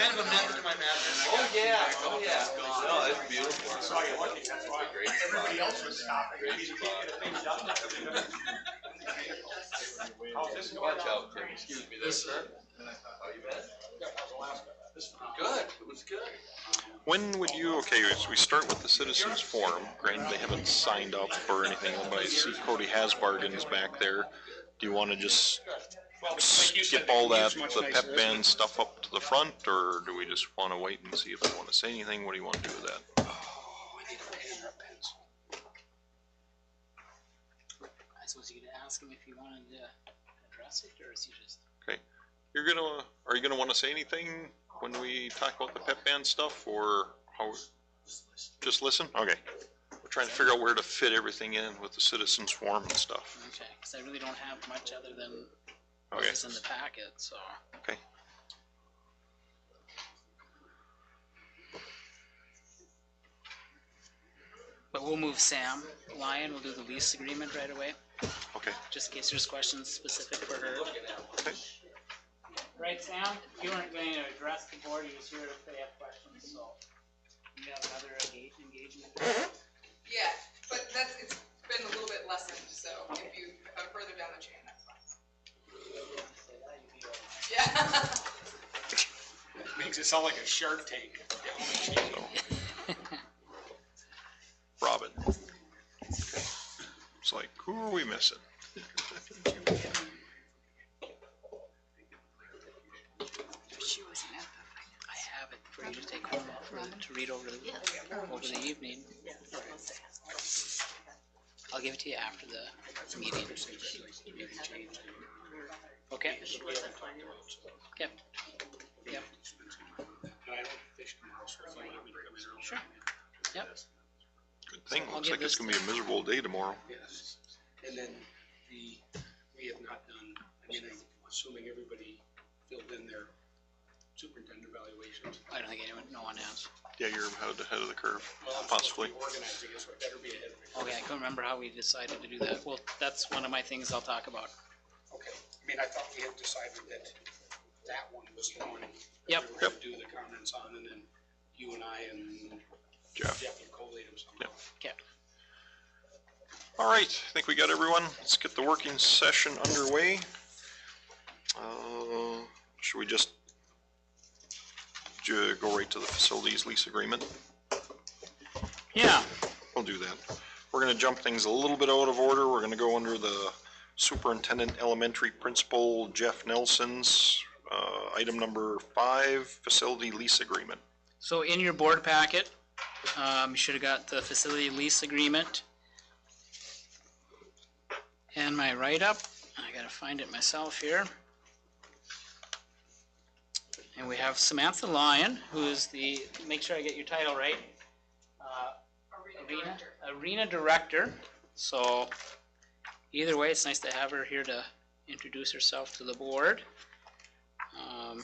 kind of a method to my madness. Oh yeah, oh yeah. No, it's beautiful. So you're lucky, that's why. Everybody else was stopping. I mean, you can't get a thing done. How's this going? Watch out, Tim. Excuse me there, sir. How you been? Good, it was good. When would you, okay, so we start with the citizens forum. Granted, they haven't signed up or anything, but I see Cody has bargains back there. Do you want to just skip all that, the pep band stuff up to the front, or do we just want to wait and see if they want to say anything? What do you want to do with that? I suppose you could ask him if he wanted to address it, or is he just... Okay. Are you gonna want to say anything when we talk about the pep band stuff, or how? Just listen? Okay. We're trying to figure out where to fit everything in with the citizens forum and stuff. Okay, because I really don't have much other than Okay. what's in the packet, so... Okay. But we'll move Sam Lyon, we'll do the lease agreement right away, Okay. just in case there's questions specific for her. Okay. Right, Sam? You weren't going to address the board, you was here if they have questions, so you have another engagement. Yeah, but it's been a little bit lessened, so if you are further down the chain, that's fine. Yeah. Makes it sound like a Shark Tank. So, Robin. Okay. It's like, who are we missing? I have it for you to take home to read over the evening. I'll give it to you after the meeting. Okay? Yep. Yep. Sure. Yep. Good thing. I'll Looks give like it's this gonna be a miserable day tomorrow. Yes, and then we have not done, I mean, I'm assuming everybody filled in their superintendent evaluations. I don't think no one has. Yeah, you're ahead of the curve, Well, I'm possibly. supposed to be organizing it, so I better be ahead of it. Okay, I couldn't remember how we decided to do that. Well, that's one of my things I'll talk about. Okay, I mean, I thought we had decided that one was the one. Yep. We were gonna do the comments on, and then you and I and Jeff. would collate them somehow. Okay. All right, I think we got everyone. Let's get the working session underway. Should we just go right to the facilities lease agreement? Yeah. We'll do that. We're gonna jump things a little bit out of order. We're gonna go under the Superintendent Elementary Principal Jeff Nelson's item number 5, facility lease agreement. So in your board packet, you should have got the facility lease agreement and my write-up. I gotta find it myself here. And we have Samantha Lyon, who is the, make sure I get your title right, Arena Director. So either way, it's nice to have her here to introduce herself to the board. I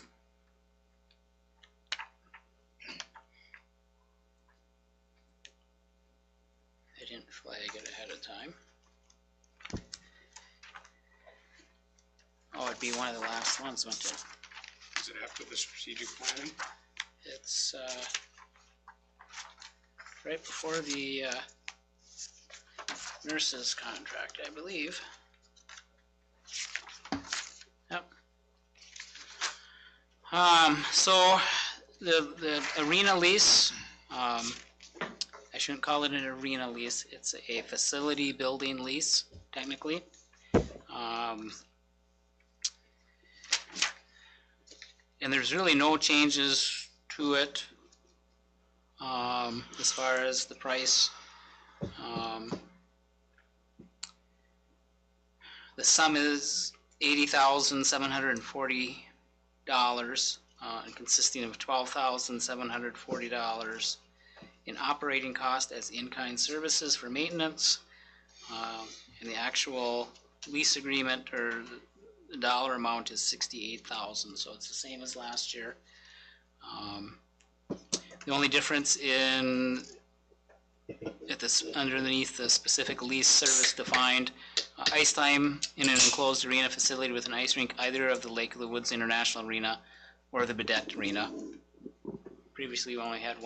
didn't flag it ahead of time. Oh, it'd be one of the last ones, wouldn't it? Is it after the strategic planning? It's right before the nurses contract, I believe. Yep. So the arena lease, I shouldn't call it an arena lease, it's a facility building lease, technically. And there's really no changes to it as far as the price. The sum is $80,740, and consisting of $12,740 in operating cost as in-kind services for maintenance, and the actual lease agreement or the dollar amount is $68,000, so it's the same as last year. The only difference in underneath the specific lease service defined, ice time in an enclosed arena facility with an ice rink, either of the Lake of the Woods International Arena or the Bedette Arena. previously we only had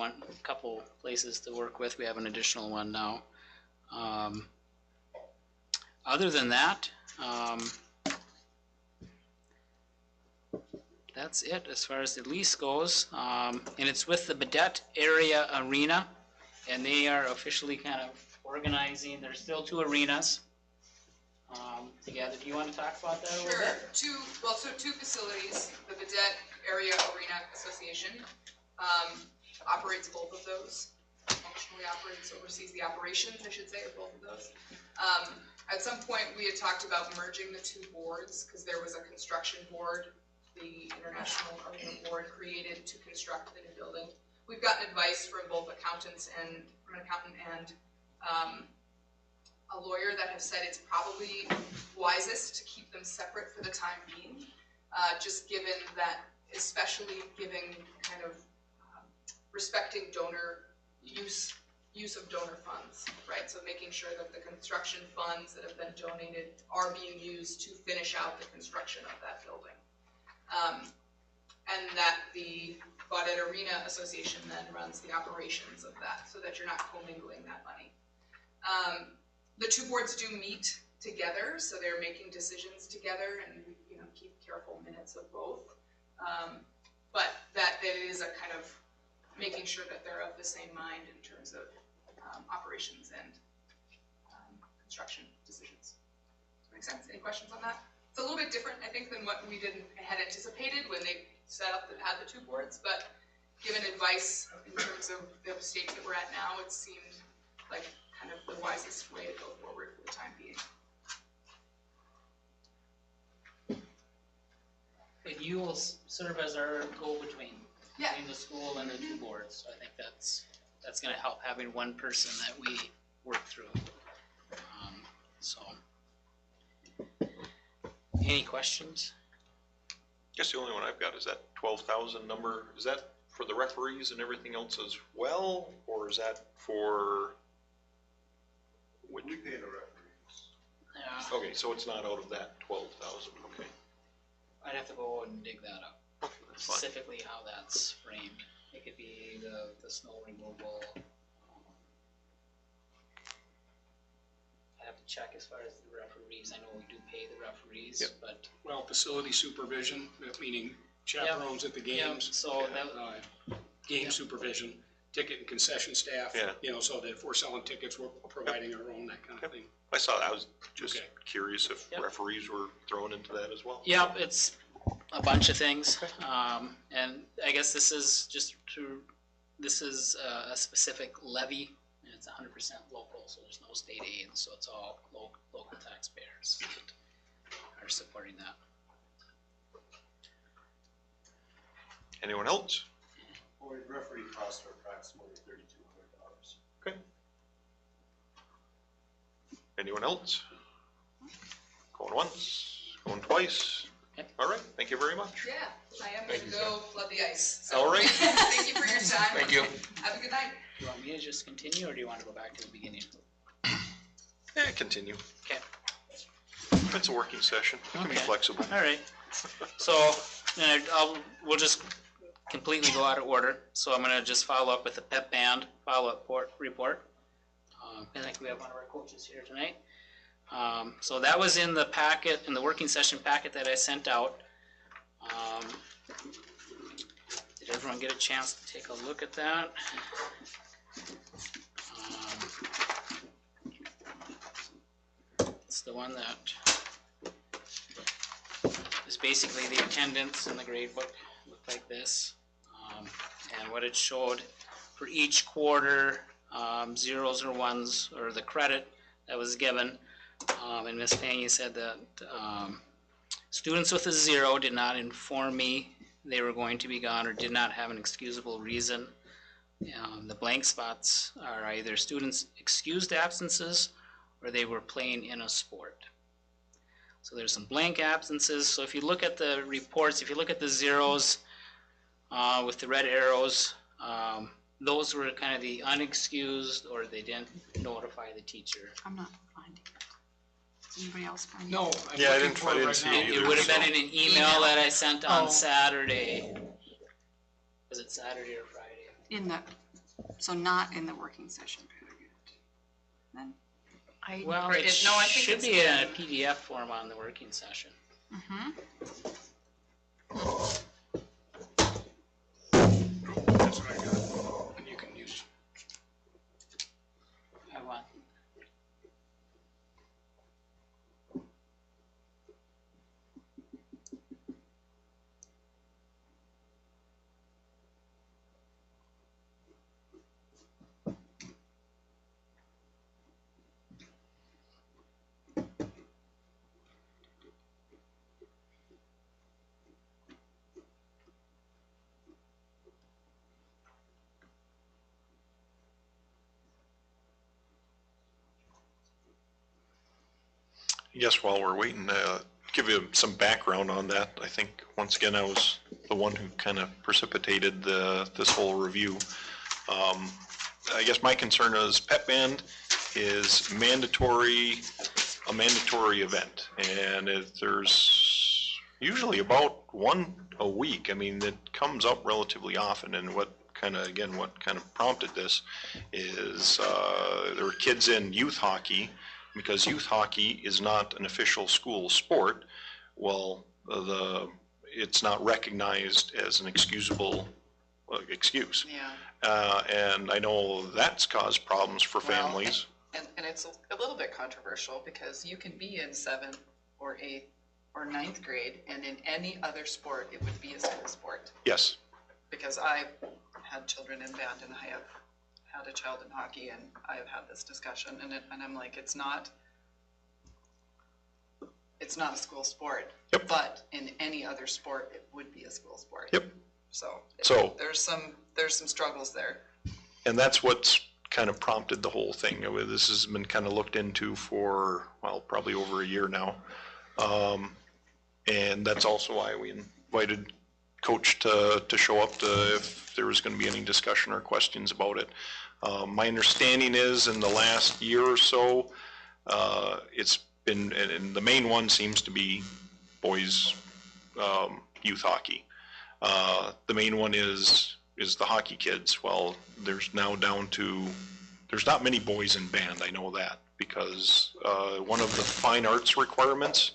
couple places to work with. We have an additional one now. Other than that, that's it as far as the lease goes. And it's with the Badet Area Arena, and they are officially kind of organizing. There's still 2 arenas together. Do you want to talk about that a little bit? Sure, two facilities, the Badet Area Arena Association, operates both of those, functionally oversees the operations, I should say, of both of those. At some point, we had talked about merging the 2 boards, because there was a construction board, the International Arena Board created to construct the new building. We've gotten advice from both accountants and, from an accountant and a lawyer that have said it's probably wisest to keep them separate for the time being, just given that, especially giving kind of respecting donor use of donor funds, right? So making sure that the construction funds that have been donated are being used to finish out the construction of that building. And that the Badet Arena Association then runs the operations of that, so that you're not commingling that money. The 2 boards do meet together, so they're making decisions together, and we keep careful minutes of both. But that it is a kind of making sure that they're of the same mind in terms of operations and construction decisions. Does that make sense? Any questions on that? It's a little bit different, I think, than what we had anticipated when they had the 2 boards, but given advice in terms of the state that we're at now, it seemed like kind of the wisest way to go forward for the time being. And you will serve as our go-between Yeah. between the school and the 2 boards. So I think that's going to help, having one person that we work through. Any questions? Guess the only one I've got is that 12,000 number. Is that for the referees and everything else as well, or is that for? We pay the referees. Yeah, Okay, so it's not out of that 12,000. Okay, I'd have to go and dig that up. okay, that's fine. Specifically how that's framed. It could be the snow removal. I have to check as far as the referees. I know we do pay the referees, Yep. but Well, facility supervision, meaning chaperones at the games. so that, Game supervision, ticket and concession staff. Yeah. So that if we're selling tickets, we're providing our own, that kind of thing. I saw that. I was just Okay. curious if Yep. referees were thrown into that as well. yeah, it's a bunch of things. And I guess this is a specific levy, and it's 100% local, so there's no state aid, so it's all local taxpayers that are supporting that. Anyone else? Well, referee costs are approximately $3,200. Okay. Anyone else? Going once, going twice? Yep. All right, thank you very much. Yeah, I am going to go flood the ice. So All right. Thank you for your time. Thank you. Have a good night. Do you want me to just continue, or do you want to go back to the beginning? Yeah, continue. Okay. It's a working session. It can be Okay. flexible. All right, so, then we'll just completely go out of order, so I'm gonna just follow up with the pep band follow-up report. I think we have one of our coaches here tonight. So that was in the packet, in the working session packet that I sent out. Did everyone get a chance to take a look at that? It's the one that is basically the attendance in the grade book, looked like this. And what it showed for each quarter, zeros or ones, or the credit that was given. And Ms. Fangy said that students with a 0 did not inform me they were going to be gone or did not have an excusable reason. The blank spots are either students' excused absences or they were playing in a sport. So there's some blank absences. So if you look at the reports, if you look at the zeros with the red arrows, those were kind of the unexcused, or they didn't notify the teacher. I'm not finding it. Is anybody else finding it? No, I'm Yeah, I looking didn't- for I it didn't right see now. it It would have been in an email that I sent on Oh. Saturday. Was it Saturday or Friday? So not in the working session period. Then, Well, Or it no, I think should it's be in a in- PDF form on the working session. That's what I got, and you can use. I want, I guess while we're waiting, give you some background on that. I think, once again, I was the one who kind of precipitated this whole review. I guess my concern is pep band is a mandatory event, and there's usually about one a week. I mean, it comes up relatively often, and what kind of prompted this is there were kids in youth hockey, because youth hockey is not an official school sport. Well, it's not recognized as an excusable excuse. Yeah, And I know that's caused problems for families. and it's a little bit controversial because you can be in 7th or 8th or 9th grade, and in any other sport, it would be a school sport. Yes, Because I've had children in band, and I have had a child in hockey, and I have had this discussion, and I'm like, it's not a school sport. Yep. But in any other sport, it would be a school sport. Yep. So there's some struggles there. and that's what's kind of prompted the whole thing. This has been kind of looked into for, well, probably over a year now. And that's also why we invited Coach to show up if there was going to be any discussion or questions about it. My understanding is in the last year or so, it's been, and the main one seems to be boys youth hockey. The main one is the hockey kids. Well, there's now down to, there's not many boys in band, I know that, because one of the fine arts requirements,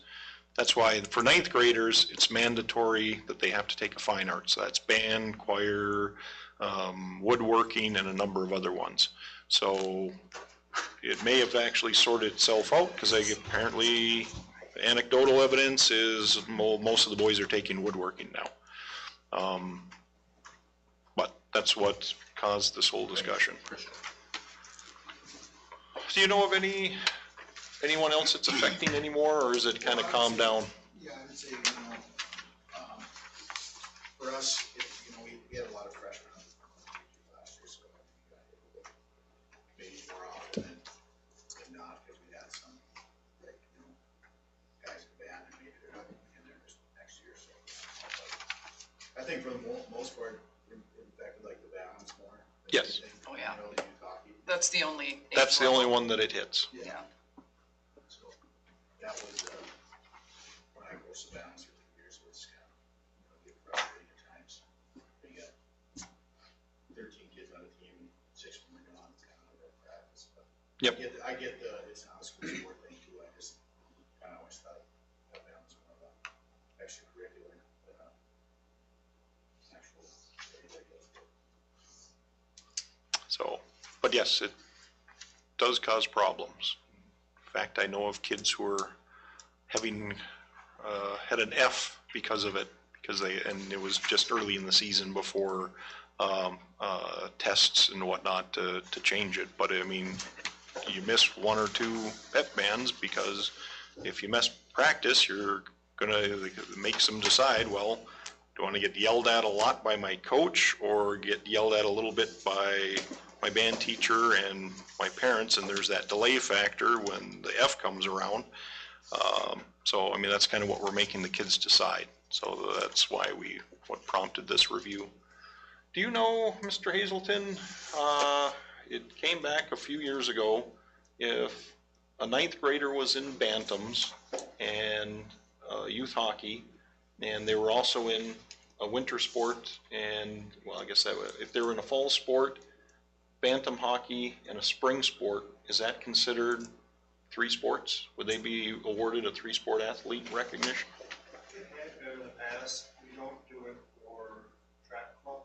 that's why for 9th graders, it's mandatory that they have to take a fine arts. So that's band, choir, woodworking, and a number of other ones. So it may have actually sorted itself out, because apparently anecdotal evidence is most of the boys are taking woodworking now. But that's what caused this whole discussion. Do you know of anyone else it's affecting anymore, or is it kind of calmed down? Yeah, I would say, for us, we had a lot of freshmen on the last year, so we got hit maybe more often than not, because we had some, like, guys in band, and maybe they're not in there this next year, so. But I think for the most part, it affected like the bands more. Yes. Oh, yeah. The youth hockey. That's the only. That's the only one that it hits. Yeah. So that was, when I coached the bands for 2 years, it was kind of, get frustrating at times. You got 13 kids on a team, 6 of them are gone, it's kind of a real practice, but. Yep. I get it's not a school sport thing too, I just kind of always thought that band was more of a extracurricular than a actual regular sport. So, but yes, it does cause problems. In fact, I know of kids who are having had an F because of it, and it was just early in the season before tests and whatnot to change it. But I mean, you miss 1 or 2 pep bands, because if you miss practice, you're gonna make them decide, well, do I want to get yelled at a lot by my coach, or get yelled at a little bit by my band teacher and my parents? And there's that delay factor when the F comes around. So, I mean, that's kind of what we're making the kids decide. So that's why what prompted this review. Do you know, Mr. Hazelton, it came back a few years ago, if a 9th grader was in bantams and youth hockey, and they were also in a winter sport and, well, I guess that would, if they were in a fall sport, bantam hockey and a spring sport, is that considered 3 sports? Would they be awarded a 3-sport athlete recognition? It had been in the past, we don't do it for track club.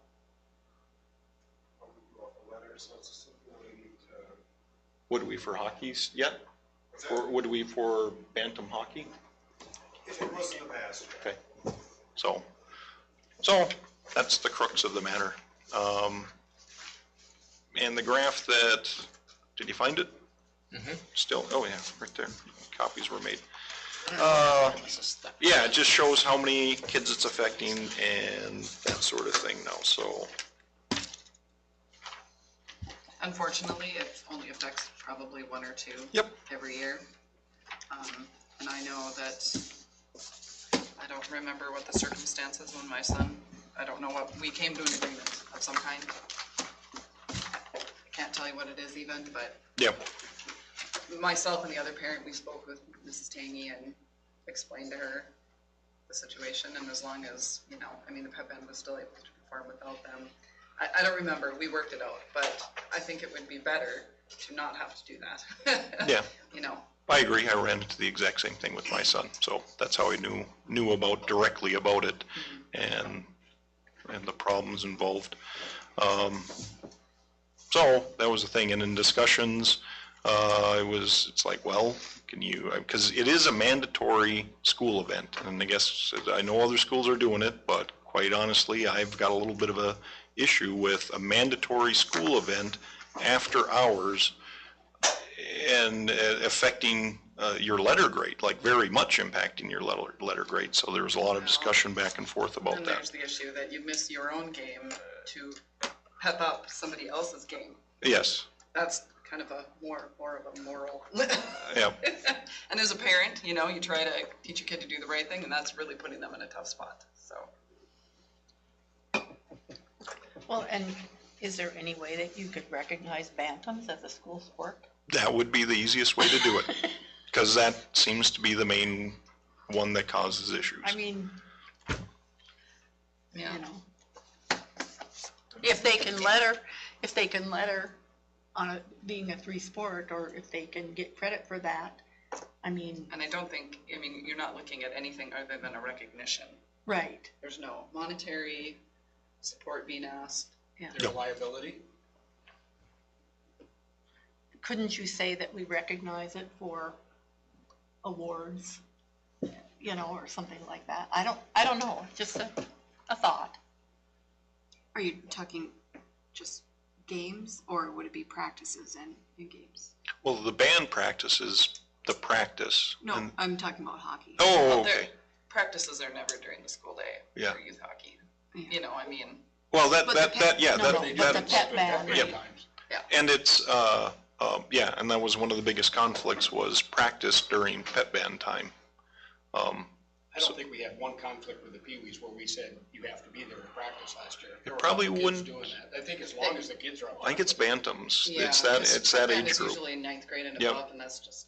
Or we do it for letters, so it's something we need to. Would we for hockey's yet? What's that? Or would we for bantam hockey? If it was in the past. Okay, so that's the crux of the matter. And the graph that, did you find it? Still, oh yeah, right there, copies were made. Yeah, it just shows how many kids it's affecting and that sort of thing now, so. Unfortunately, it only affects probably 1 or 2. Yep. Every year. And I know that, I don't remember what the circumstances when my son, I don't know what, we came to an agreement of some kind. Can't tell you what it is even, but Yep. myself and the other parent, we spoke with Mrs. Tangy and explained to her the situation, and as long as, you know, I mean, the pep band was still able to perform without them. I don't remember, we worked it out, but I think it would be better to not have to do that. Yeah. You know, I agree, I ran into the exact same thing with my son, so that's how I knew directly about it and the problems involved. So that was the thing, and in discussions, it's like, well, can you, because it is a mandatory school event, and I guess, I know other schools are doing it, but quite honestly, I've got a little bit of a issue with a mandatory school event after hours and affecting your letter grade, like very much impacting your letter grade, so there was a lot of discussion back and forth about and that. there's the issue that you miss your own game to pep up somebody else's game. Yes. That's kind of a more of a moral. Yeah. And as a parent, you know, you try to teach your kid to do the right thing, and that's really putting them in a tough spot, so. Well, and is there any way that you could recognize bantams as a school sport? That would be the easiest way to do it, because that seems to be the main one that causes issues. I mean, Yeah. you know, if they can let her on being a 3-sport, or if they can get credit for that, I mean. And I don't think, I mean, you're not looking at anything other than a recognition. Right. There's no monetary support being asked. Yeah. Their liability. Couldn't you say that we recognize it for awards, you know, or something like that? I don't know, just a thought. Are you talking just games, or would it be practices and games? Well, the band practice is the practice. No, and- I'm talking about hockey. Oh, Well, okay. Practices are never during the school day Yeah. for youth hockey. Yeah. You know, I mean, Well, But the pep- yeah, no, that, no, but the pep band. Yep. Times. and it's, yeah, and that was one of the biggest conflicts was practice during pep band time. I don't think we had one conflict with the Pee-wees where we said you have to be there to practice last year. There were probably other kids wouldn't- doing that. I think as long as the kids are up. I think it's bantams. yeah. It's that pep band age is group. usually 9th grade and Yep. above, and that's just,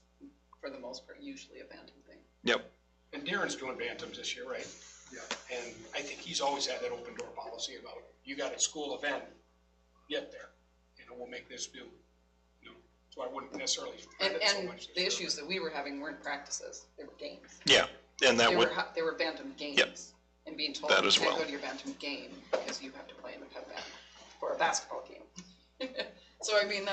for the most part, usually a bantam thing. Yep. And Darren's doing bantams this year, right? Yeah. And I think he's always had that open door policy about, you got a school event, get there. You know, we'll make this do. You know, so I wouldn't necessarily credit so And much. the issues that we were having weren't practices, they were games. Yeah, and that would, They were bantam games. Yep. And being told That you as can't well. go to your bantam game because you have to play in the pep band for a basketball game. So I mean,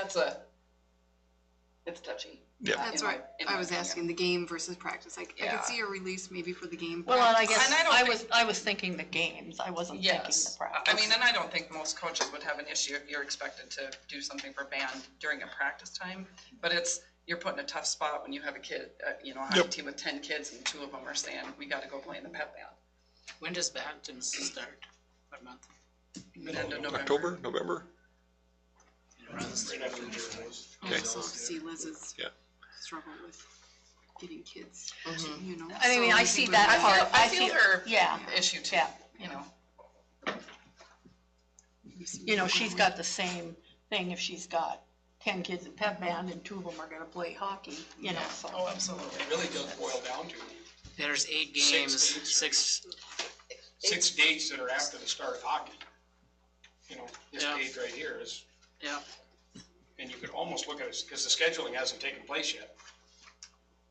it's touchy. yeah. That's in right. my I was opinion. asking the game versus practice. I Yeah. could see a release maybe for the game. Well, and I practice. guess And I don't I was thinking the games, I wasn't thinking the Yes, practice. I mean, and I don't think most coaches would have an issue if you're expected to do something for band during a practice time. But you're put in a tough spot when you have a kid, you know, I have a Yep. team with 10 kids and 2 of them are saying, we gotta go play in the pep band. When does bantams start? What month? End of November. October, November? It runs through. Right after June was. Okay. Also see Liz's Yeah. struggle with getting kids, Mm-hmm. you know. I mean, so I we see would- that part. I feel her Yeah, issue too, yeah. you know. we see You know, what she's we- got the same thing if she's got 10 kids in pep band and 2 of them are gonna play hockey, you know, so. Oh, absolutely. It really does boil down to There's 8 Six games, games. 6 dates that are after the start of hockey. You know, this Yeah. date right here is, Yeah, and you could almost look at it, because the scheduling hasn't taken place yet.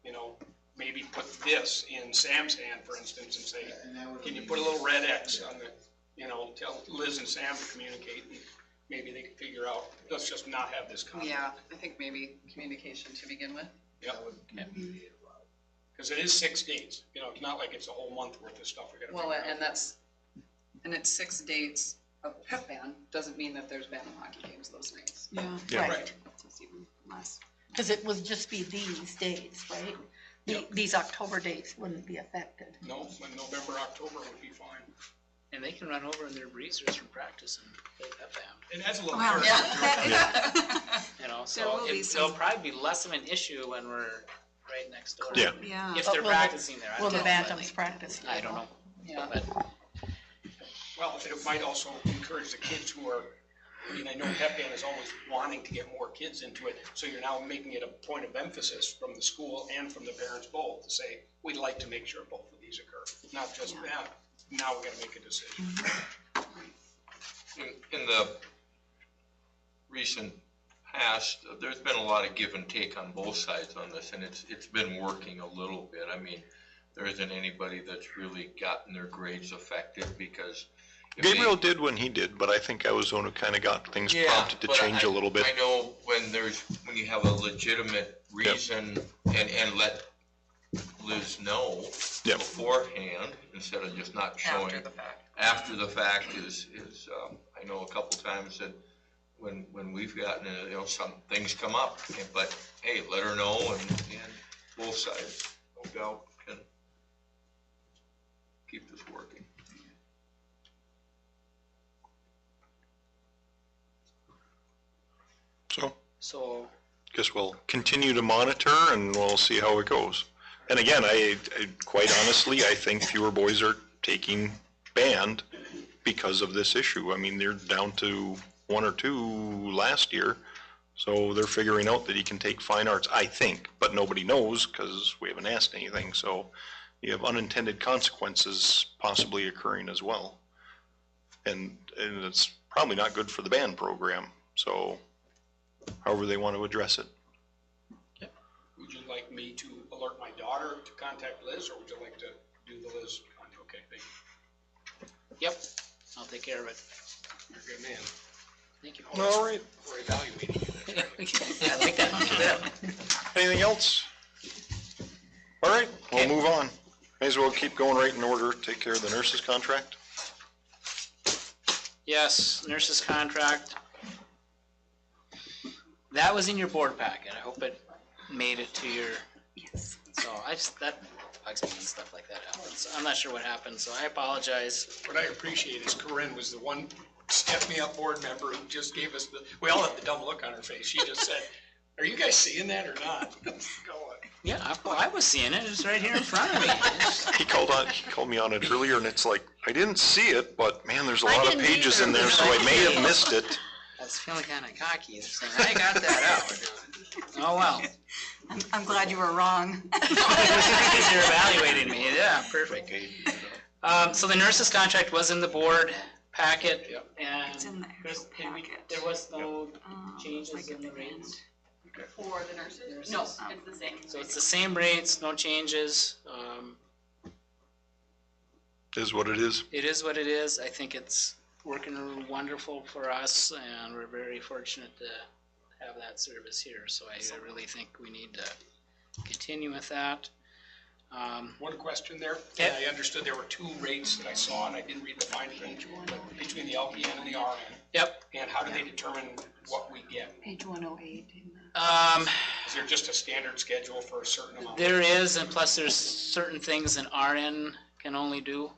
You know, maybe put this in Sam's hand, for instance, and say, And that would can you be- put a little red X on the, you know, tell Liz and Sam to communicate, and maybe they can figure out, let's just not have this conflict. Yeah, I think maybe communication to begin with. That would alleviate a lot. Because it is 6 dates, you know, it's not like it's a whole month worth of stuff we gotta Well, figure out. and it's 6 dates of pep band, doesn't mean that there's been hockey games those nights. Yeah. Yeah. Right, So it's even less. because it would just be these days, right? Yep. These October dates wouldn't be affected. No, when November, October would be fine. and they can run over in their breezers from practice and play pep band, It has a little. Wow. curve. you know, There so will be it'll some- probably be less of an issue when we're right next door. Yeah. Yeah. If But they're will the- practicing there, I Will don't the know, but Bantams practice? I don't know, Yeah. but, Well, it might also encourage the kids who are, I mean, I know Pep Band is always wanting to get more kids into it, so you're now making it a point of emphasis from the school and from the parents both to say, we'd like to make sure both of these occur, not just, Yeah. now we gotta make a decision. In the recent past, there's been a lot of give and take on both sides on this, and it's been working a little bit. I mean, there isn't anybody that's really gotten their grades affected, because if they- Gabriel did when he did, but I think I was the one who kind of got things Yeah, prompted to but change a little bit. I know when you have a legitimate reason and let Liz know Yep. beforehand, instead of just not showing. After the fact. After the fact is, I know a couple times that when we've gotten, some things come up, but hey, let her know, and both sides, no doubt, can keep this working. So, guess we'll continue to monitor and we'll see how it goes. And again, I quite honestly, I think fewer boys are taking band because of this issue. I mean, they're down to 1 or 2 last year, so they're figuring out that he can take fine arts, I think, but nobody knows because we haven't asked anything. So you have unintended consequences possibly occurring as well. And it's probably not good for the band program, so however they want to address it. Would you like me to alert my daughter to contact Liz, or would you like to do the Liz? Okay, thank you. yep, I'll take care of it. You're a good man. Thank you. All right. We're evaluating you. Yeah, I like that. Anything else? All right, we'll move on. May as well keep going right in order. Take care of the nurse's contract. Yes, nurse's contract. That was in your board packet. I hope it made it to your, Yes. so that bugs me when stuff like that happens. I'm not sure what happened, so I apologize. What I appreciate is Corinne was the one step-me-up board member who just gave us we all had the dumb look on her face. She just said, are you guys seeing that or not? Go on. Yeah, I was seeing it. It was right here in front of me. He called me on it earlier and it's like, I didn't see it, but man, there's a I lot of didn't pages either. in there, so I may have missed it. I was feeling kind of cocky, saying, I got that out. Oh, well. I'm glad you were wrong. You're evaluating me. Yeah, perfect. So the nurse's contract was in the board packet, and It's in the Chris, actual packet. there was no I changes get in the the rates. For the nurses? Nurses. No, it's the same. So it's the same rates, no changes. Is what it is. It is what it is. I think it's working wonderful for us, and we're very fortunate to have that service here. So I really think we need to continue with that. One question there. Yeah. I understood there were 2 rates that I saw, and I didn't read the fine print, but between the LPN and the RN. Yep. And how do they determine what we get? Page 108 in the. Is there just a standard schedule for a certain amount? There is, and plus there's certain things an RN can only do,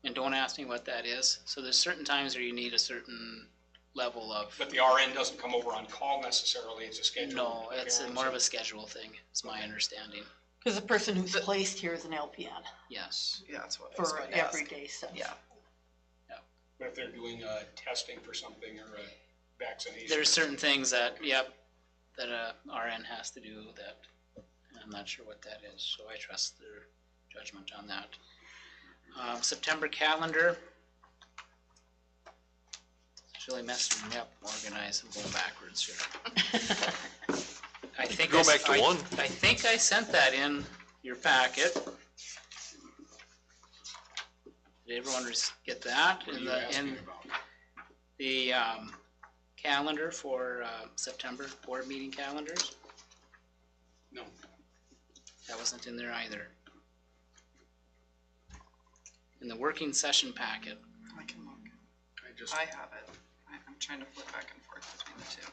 and don't ask me what that is. So there's certain times where you need a certain level of, But the RN doesn't come over on call necessarily, it's a schedule. no, it's more of a schedule thing, is my understanding. Because the person who's placed here is an LPN Yes. Yeah, that's what. for everyday stuff. Yeah. But if they're doing testing for something or a vaccination. There's certain things that, that a RN has to do that, I'm not sure what that is, so I trust their judgment on that. September calendar. It's really messing me up, organized, I'm going backwards here. I think Go back to one. I think I sent that in your packet. Did everyone get that? What are you asking about? The calendar for September board meeting calendars? No. That wasn't in there either. In the working session packet. I can look. I have it. I'm trying to flip back and forth between the two.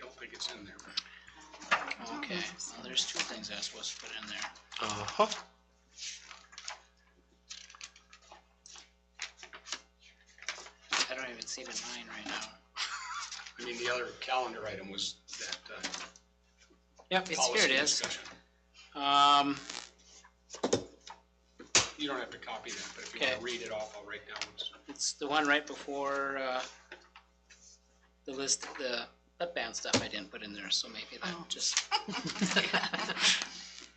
don't think it's in there. Okay, well, there's two things I'm supposed to put in there. Uh-huh. I don't even see it in mine right now. I mean, the other calendar item was that, Yep, it's, policy here it is. discussion. You don't have to copy that, but if you want Okay. to read it off, I'll write down what's. It's the one right before, the list, the pep band stuff I didn't put in there, so maybe that just.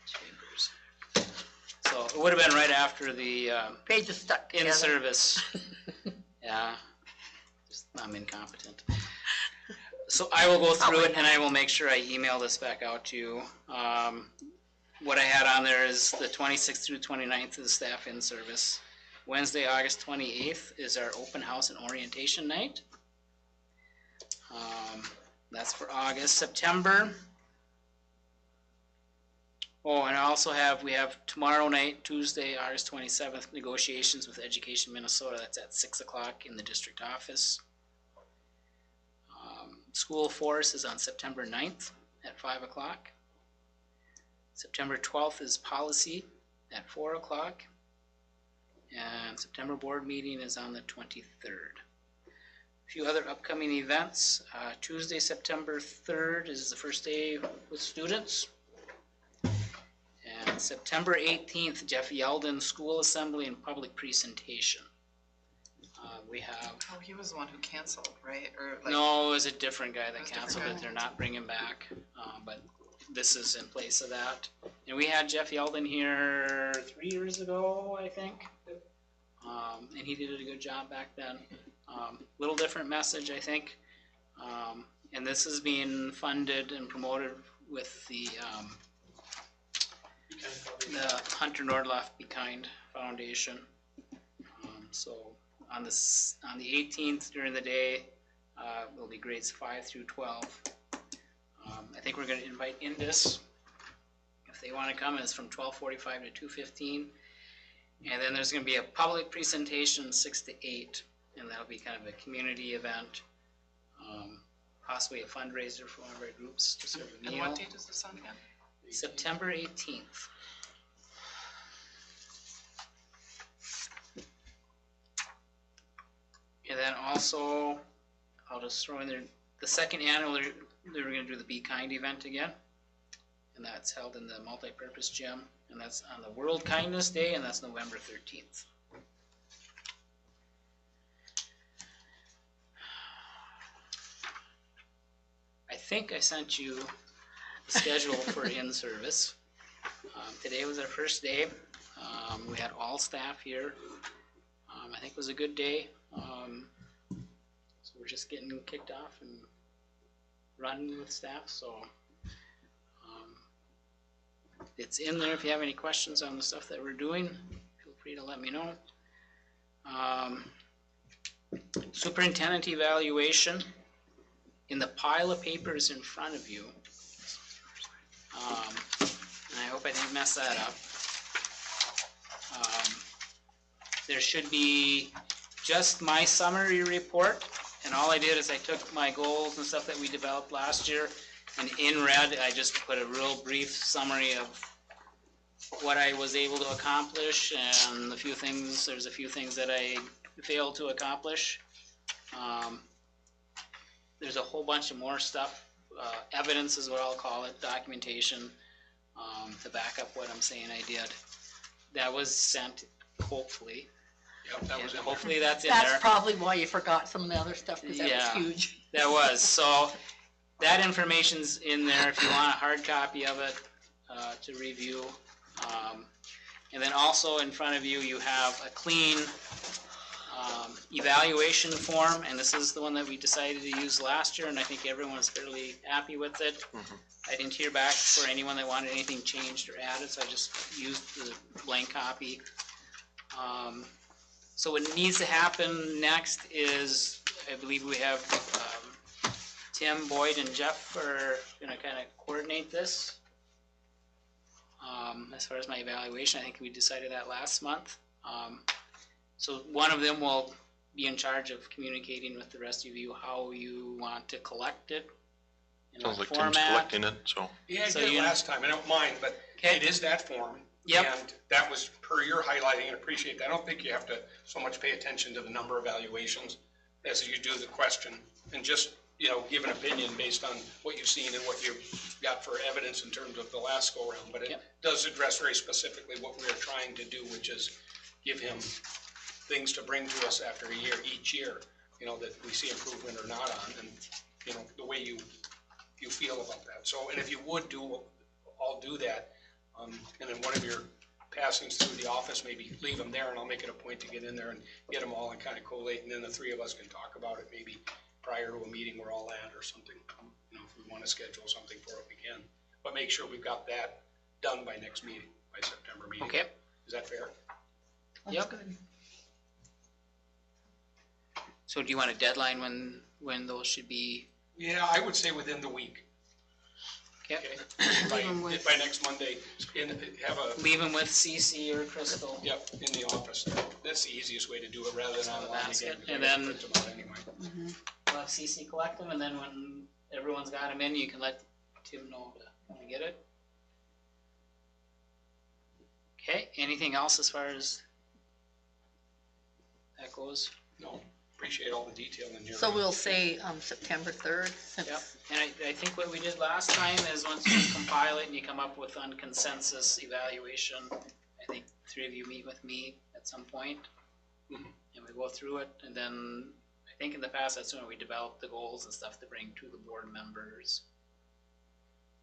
Chambers. So it would have been right after the, Page is stuck in together. service. Yeah, just, I'm incompetent. So I will go through it and I will make sure I email this back out to you. What I had on there is the 26th through 29th is staff in service. Wednesday, August 28th is our open house and orientation night. That's for August. September. Oh, and I also we have tomorrow night, Tuesday, August 27th, negotiations with Education Minnesota. That's at 6 o'clock in the district office. School Force is on September 9th at 5 o'clock. September 12th is policy at 4 o'clock. And September board meeting is on the 23rd. A few other upcoming events. Tuesday, September 3rd is the first day with students. And September 18th, Jeff Yeldon School Assembly and Public Presentation. We have, Oh, he was the one who canceled, right? Or like, no, it was a different guy It that was a different canceled it. guy. They're not bringing back, but this is in place of that. And we had Jeff Yeldon here 3 years ago, I think. And he did a good job back then. Little different message, I think. And this is being funded and promoted with the Hunter Nordloff Be Kind Foundation. So on the 18th during the day, will be grades 5 through 12. I think we're going to invite Indus if they want to come. It's from 12:45 to 2:15. And then there's going to be a public presentation 6 to 8, and that'll be kind of a community event, possibly a fundraiser for one of our groups to serve a and meal. what date is this on again? September 18th. And then also, I'll just throw in there, the second annual, they're gonna do the Be Kind event again. And that's held in the multi-purpose gym, and that's on the World Kindness Day, and that's November 13th. I think I sent you the schedule for in-service. Today was our first day. We had all staff here. I think it was a good day. So we're just getting kicked off and running with staff, so it's in there. If you have any questions on the stuff that we're doing, feel free to let me know. Superintendent evaluation. In the pile of papers in front of you, and I hope I didn't mess that up. There should be just my summary report, and all I did is I took my goals and stuff that we developed last year, and in red, I just put a real brief summary of what I was able to accomplish, and there's a few things that I failed to accomplish. There's a whole bunch of more stuff, evidence is what I'll call it, documentation, to back up what I'm saying I did. That was sent, hopefully. Yep, that was in there. Hopefully that's in there. That's probably why you forgot some of the other stuff, because that Yeah. was huge. That was, so that information's in there if you want a hard copy of it, to review. And then also in front of you, you have a clean, evaluation form, and this is the one that we decided to use last year, and I think everyone was fairly happy with it. I didn't hear back for anyone that wanted anything changed or added, so I just used the blank copy. So what needs to happen next is, I believe we have, Tim, Boyd, and Jeff are gonna kinda coordinate this. As far as my evaluation, I think we decided that last month. So one of them will be in charge of communicating with the rest of you how you want to collect it, in Sounds what like Tim's format. collecting it, so. Yeah, I So did you- last time, I don't mind, but Okay. it is that form. Yep. And that was per your highlighting, and appreciate that. I don't think you have to so much pay attention to the number of evaluations as you do the question, and just, give an opinion based on what you've seen and what you've got for evidence in terms of the last go round. But it does address very specifically what we are trying to do, which is give him things to bring to us after a year, each year, that we see improvement or not on, and, the way you feel about that. So, and if you would all do that, and then one of your passings through the office, maybe leave them there, and I'll make it a point to get in there and get them all and kind of collate, and then the three of us can talk about it maybe prior to a meeting we're all at or something. If we want to schedule something for it, we can. But make sure we've got that done by next meeting, by September meeting. Okay. Is that fair? Yep. So do you want a deadline when those should be? Yeah, I would say within the week. Okay. If by next Monday, have a, Leave them with CC or Crystal. yep, in the office. That's the easiest way to do it, rather than Have a online basket, again. 'cause and I gotta then- print them out anyway. We'll have CC collect them, and then when everyone's got them in, you can let Tim know to come and get it. Okay, anything else as far as that goes? No, appreciate all the detail in your. So we'll say, September 3rd, since. Yep, and I think what we did last time is once you compile it and you come up with on consensus evaluation, I think three of you meet with me at some point, Mhm. and we go through it, and then I think in the past, that's when we developed the goals and stuff to bring to the board members.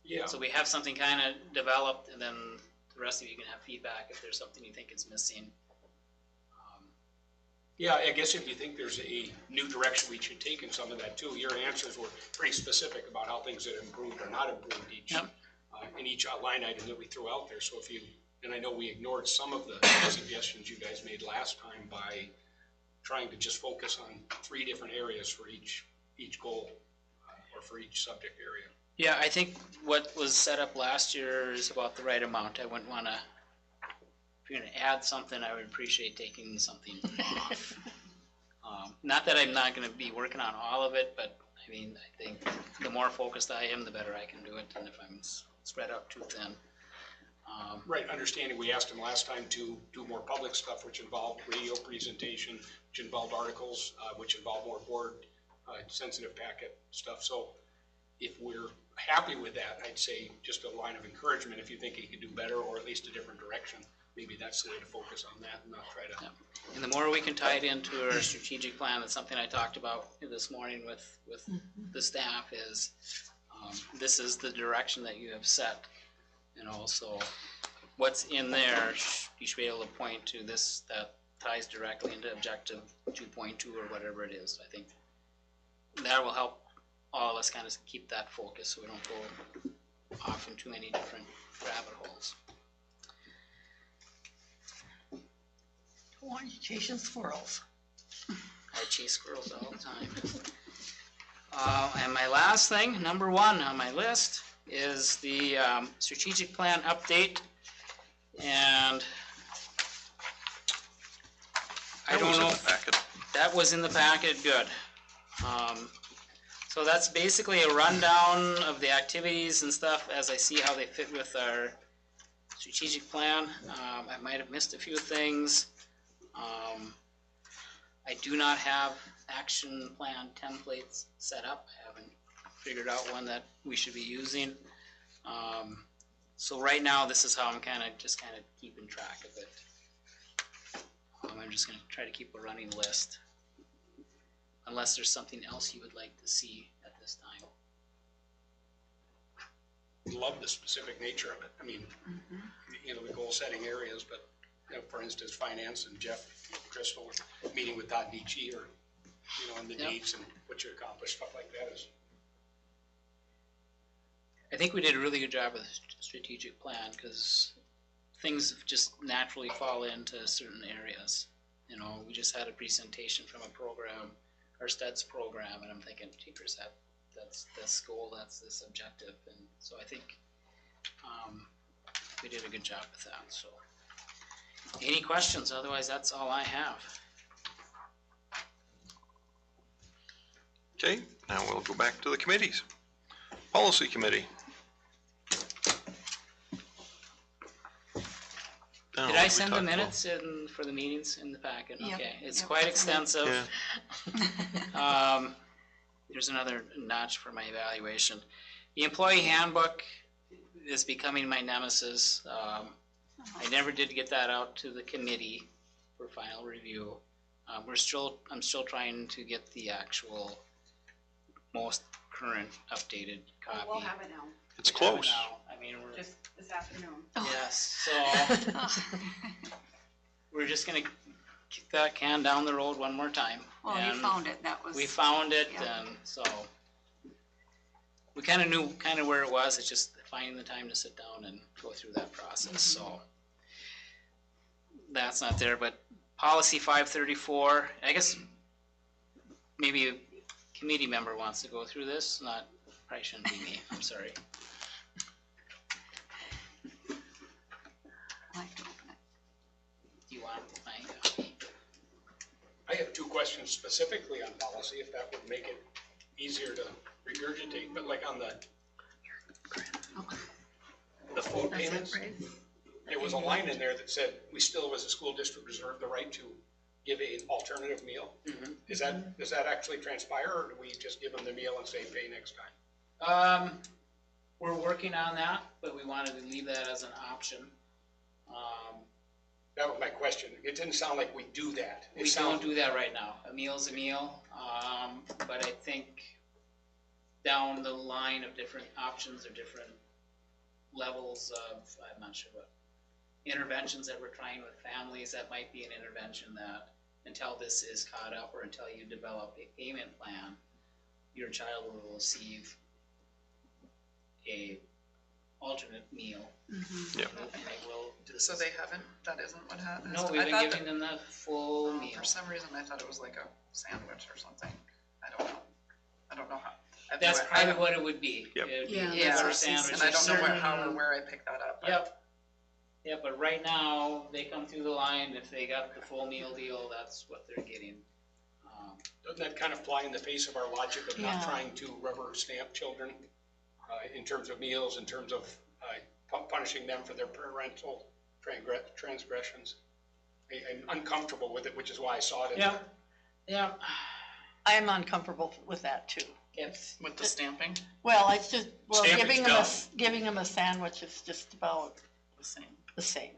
Yeah, So we have something kinda developed, and then the rest of you can have feedback if there's something you think is missing. yeah, I guess if you think there's a new direction we should take in some of that too, your answers were pretty specific about how things had improved or not improved Yep. in each line item that we threw out there. So if you, and I know we ignored some of the suggestions you guys made last time by trying to just focus on 3 different areas for each goal, or for each subject area. Yeah, I think what was set up last year is about the right amount. I wouldn't wanna, if you're gonna add something, I would appreciate taking something off. Not that I'm not gonna be working on all of it, but I mean, I think the more focused I am, the better I can do it, and if I'm spread out too thin. Right, understanding, we asked him last time to do more public stuff, which involved radio presentation, which involved articles, which involved more board, sensitive packet stuff. So if we're happy with that, I'd say just a line of encouragement, if you think he could do better, or at least a different direction, maybe that's the way to focus on that and not try to. Yep. And the more we can tie it into our strategic plan, that's something I talked about this morning with the staff is, this is the direction that you have set. So what's in there, you should be able to point to this, that ties directly into objective 2.2 or whatever it is. I think that will help all of us kind of keep that focus so we don't go off in too many different rabbit holes. Why are you chasing squirrels? I chase squirrels all the time. And my last thing, number 1 on my list, is the strategic plan update. And I don't know if that was in the packet, good. So that's basically a rundown of the activities and stuff as I see how they fit with our strategic plan. I might have missed a few things. I do not have action plan templates set up. I haven't figured out one that we should be using. So right now, this is how I'm kind of keeping track of it. I'm just gonna try to keep a running list. Unless there's something else you would like to see at this time. love the specific nature of it. I mean, you know, the goal-setting areas, but, you know, for instance, finance and Jeff, Crystal, meeting with Todd Nietzsche, or, you know, and the Yep. dates and what you accomplished, stuff like that is. I think we did a really good job with the strategic plan, because things just naturally fall into certain areas. You know, we just had a presentation from a program, our STEDS program, and I'm thinking, jeepers, that's this goal, that's this objective, and so I think we did a good job with that, so. Any questions? Otherwise, that's all I have. Okay, now we'll go back to the committees. Policy Committee. Now, Did what I we send the talk about? minutes in for the meetings in the packet? Yep, Okay, it's yep, quite that's in there. extensive. Yeah. There's another notch for my evaluation. The employee handbook is becoming my nemesis. I never did get that out to the committee for final review. I'm still trying to get the actual most current updated copy. We'll have it now, It's We have it close. now. I mean, we're, just this afternoon. yes, so we're just gonna kick that can down the road one more time. Well, you And found it, that was. we found it, Yeah. and so we kind of knew where it was. It's just finding the time to sit down and go through that process. So that's not there, but policy 534. I guess maybe a committee member wants to go through this. Probably shouldn't be me. I'm sorry. I like to open it. Do you want my? I have two questions specifically on policy, if that would make it easier to regurgitate, but like on the food That's it, payments, right? there was a line in there that said, we still as a school district reserve the right to give an alternative meal. Mhm. Does that actually transpire, or do we just give them the meal and say pay next time? We're working on that, but we wanted to leave that as an option. That was my question. It didn't sound like we do that. We don't do that right now. A meal's a meal, but I think down the line of different options or different levels of, I'm not sure what, interventions that we're trying with families, that might be an intervention that until this is caught up or until you develop a payment plan, your child will receive a alternate meal. Yep. And they will. So they haven't, that isn't what happened? No, we've been giving them the full meal. For some reason, I thought it was like a sandwich or something. I don't know how. That's probably what it would be. Yep. It would be Yeah. a Yeah, burger sandwich. and I don't know Certain- how or where I picked that up. but- Yep. Yeah, but right now, they come through the line, if they got the full meal deal, that's what they're getting. Doesn't that kind of fly in the face of our logic of not Yeah. trying to rubber stamp children in terms of meals, in terms of punishing them for their parental transgressions? I'm uncomfortable with it, which is why I saw it in there. Yeah. I am uncomfortable with that too. It's, With the stamping, Well, it's just, well, Stamping's giving them a sandwich is just about the same. the same.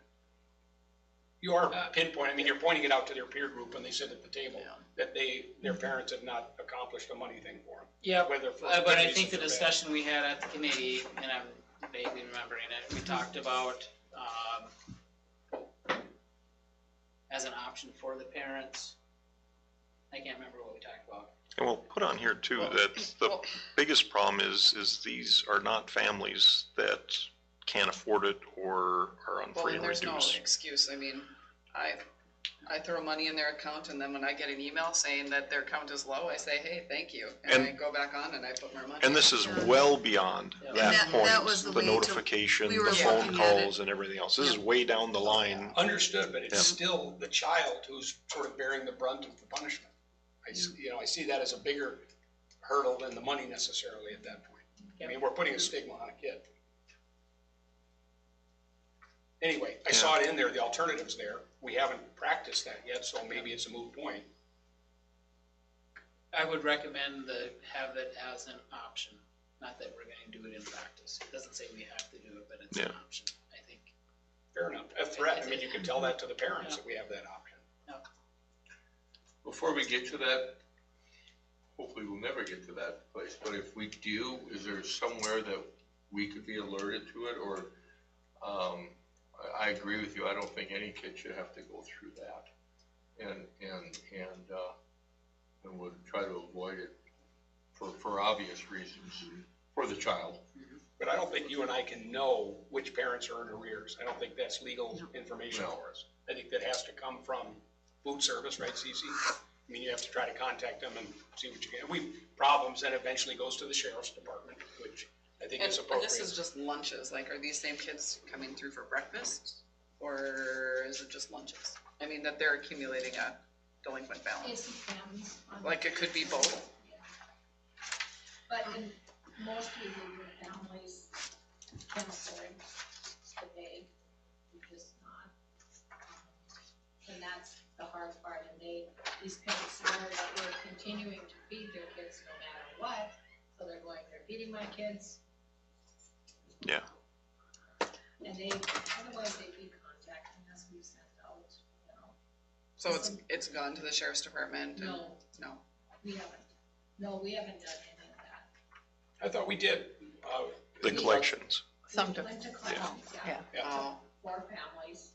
You are pinpointing, I mean, you're pointing it out to their peer group when they sit at the table, that their parents have not accomplished a money thing for them. yeah, Whether for but good I think reasons the or bad. discussion we had at the committee, and I'm vaguely remembering it, we talked about, as an option for the parents. I can't remember what we talked about. And we'll put on here too that the biggest problem is these are not families that can't afford it or are on Well, free and and there's no reduced. excuse. I mean, I throw money in their account, and then when I get an email saying that their account is low, I say, hey, thank you. And I go back on and I put more money. And this is well beyond Yeah. that that was point, the the way to- notification, we were the phone looking at it. calls and everything else. This is way down the line. Understood, but it's Yeah. still the child who's sort of bearing the brunt of the punishment. I see that as a bigger hurdle than the money necessarily at that point. I mean, we're putting a stigma on a kid. Anyway, I saw it in there, the alternative's there. We haven't practiced that yet, so maybe it's a moot point. I would recommend have it as an option, not that we're gonna do it in practice. It doesn't say we have to do it, but it's an Yeah. option, I think. Fair enough. A threat, I mean, you can tell that to the parents that we have that option. Before we get to that, hopefully we'll never get to that place, but if we do, is there somewhere that we could be alerted to it, or, I agree with you, I don't think any kid should have to go through that. And would try to avoid it for obvious reasons, for the child. But I don't think you and I can know which parents are in arrears. I don't think that's legal information for us. I think that has to come from food service, right, Cece? I mean, you have to try to contact them and see what you can. Problems that eventually goes to the sheriff's department, which I think is And appropriate. this is just lunches, like, are these same kids coming through for breakfast? Or is it just lunches? I mean, that they're accumulating a delinquent balance. It depends on. Like, it could be both. But in most behavior families can afford the day, you're just not. And that's the hard part, and these parents know that we're continuing to feed their kids no matter what, so they're feeding my kids. Yeah. And otherwise they'd be contacting us, we sent out, you know. So it's gone to the sheriff's department? And, No. No. We haven't done any of that. I thought we did. The collections. Some We do. went to collections, Yeah. Yeah. Oh, 4 families,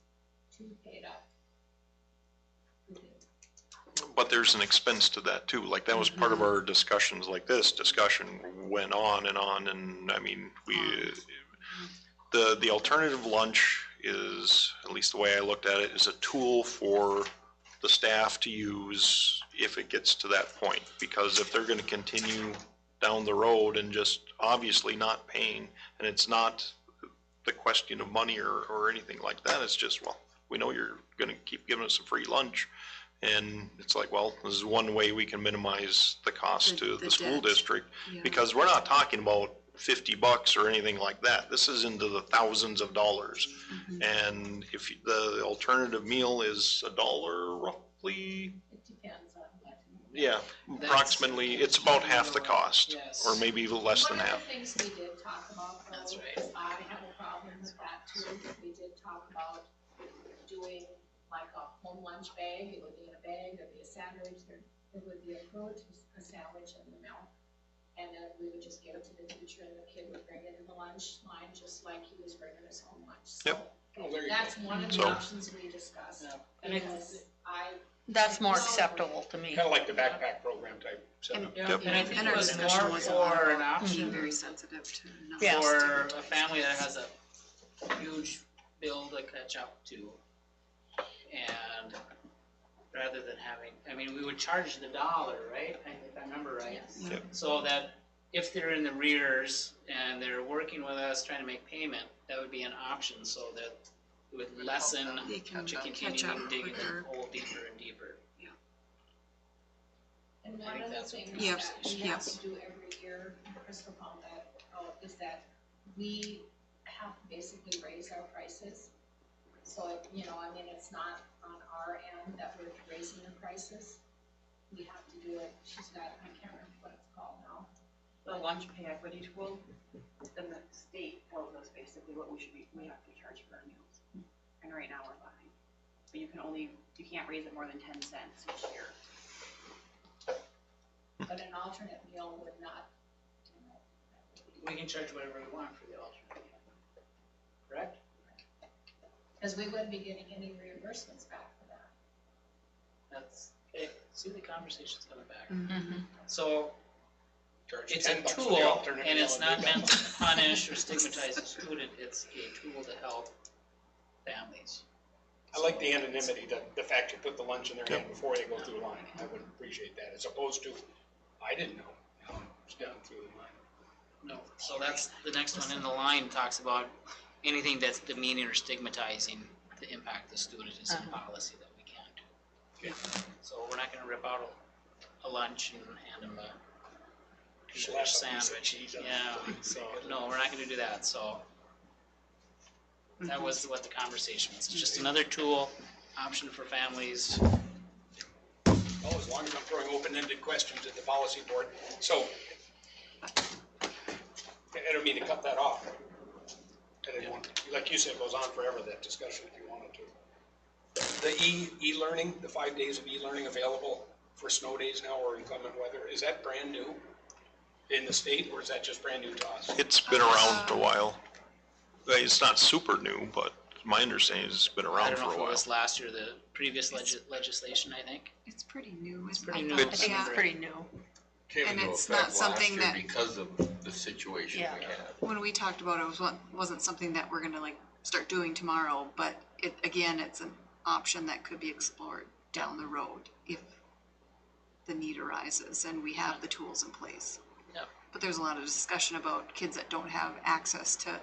2 paid up. We did. But there's an expense to that too, like that was part of our discussions, like this discussion went on, and I mean, the alternative lunch is, at least the way I looked at it, is a tool for the staff to use if it gets to that point, because if they're gonna continue down the road and just obviously not paying, and it's not the question of money or anything like that, it's just, well, we know you're gonna keep giving us a free lunch. And it's like, well, this is one way we can minimize the cost to the school debt. district, Yeah. because we're not talking about $50 or anything like that. This is into the thousands of dollars. And if the alternative meal is $1 roughly, It depends on what. yeah, approximately, it's about half the cost, Yes. or maybe even less than One half. of the things we did talk about, though, That's right. is I have a problem with that too. We did talk about doing like a home lunch bag. It would be in a bag, there'd be a sandwich, there would be a fruit, a sandwich, and the milk. And then we would just give it to the teacher, and the kid would bring it in the lunch line, just like he was bringing his home lunch. So Yep. Oh, there you that's go. one of the So- options we discussed, Yeah. because That's more acceptable to me. Kind of like the backpack program type setup. Yeah, Yep. and I think And it our was discussion more was for an being option very sensitive to not. Yeah. for a family that has a huge bill to catch up to. And rather than having, I mean, we would charge the $1, right? If I remember right. Yep. So that if they're in the rears and they're working with us trying to make payment, that would be an option, so that it would lessen They can to catch continue up digging quicker. the hole deeper and deeper. And I one think of the that's what things the Yep, that we yep. have to do every year, and Crystal found that out, is that we have to basically raise our prices. So, you know, I mean, it's not on our end that we're raising the prices. We have to do it, she's got, I can't remember what it's called now. The lunch pay equity tool, then the state tells us basically what we have to charge for our meals. And right now we're behind. But you can't raise it more than 10 cents each year. But an alternate meal would not, you know. We can charge whatever we want for the alternate, correct? Because we wouldn't be getting any reimbursements back for that. That's, okay, see the conversation's coming back. Mhm. So Charge it's a $10 for the tool, alternate and meal it's and not they meant don't. to punish or stigmatize the student, it's a tool to help families. I like the anonymity, the fact you put the lunch in their hand before they go through the line. I would appreciate that, as opposed to, I didn't know, it's down through the line. No, so that's, the next one in the line talks about anything that's demeaning or stigmatizing the impact of the student is a policy that we can't do. Okay. So we're not gonna rip out a lunch and hand them a Slap a piece of sandwich. cheese on it. Yeah, so, no, we're not gonna do that, so. That was what the conversation was, it's just another tool, option for families. Well, as long as I'm throwing open-ended questions at the policy board, so. I don't mean to cut that off. I didn't want, like you said, it goes on forever, that discussion, if you wanted to. The e-learning, the 5 days of e-learning available for snow days now or inclement weather, is that brand new? in the state, or is that just brand new to us? It's been around for a while. It's not super new, but my understanding is it's been I around don't know for if a it while. was last year, the previous legislation, I think. It's pretty new. It's pretty new. I think it's Yeah. pretty new. Came And into it's effect not something last year that- because of the situation we Yeah. had. When we talked about it, wasn't something that we're gonna like start doing tomorrow, but it's an option that could be explored down the road if the need arises and we have the tools in place. Yeah. But there's a lot of discussion about kids that don't have access to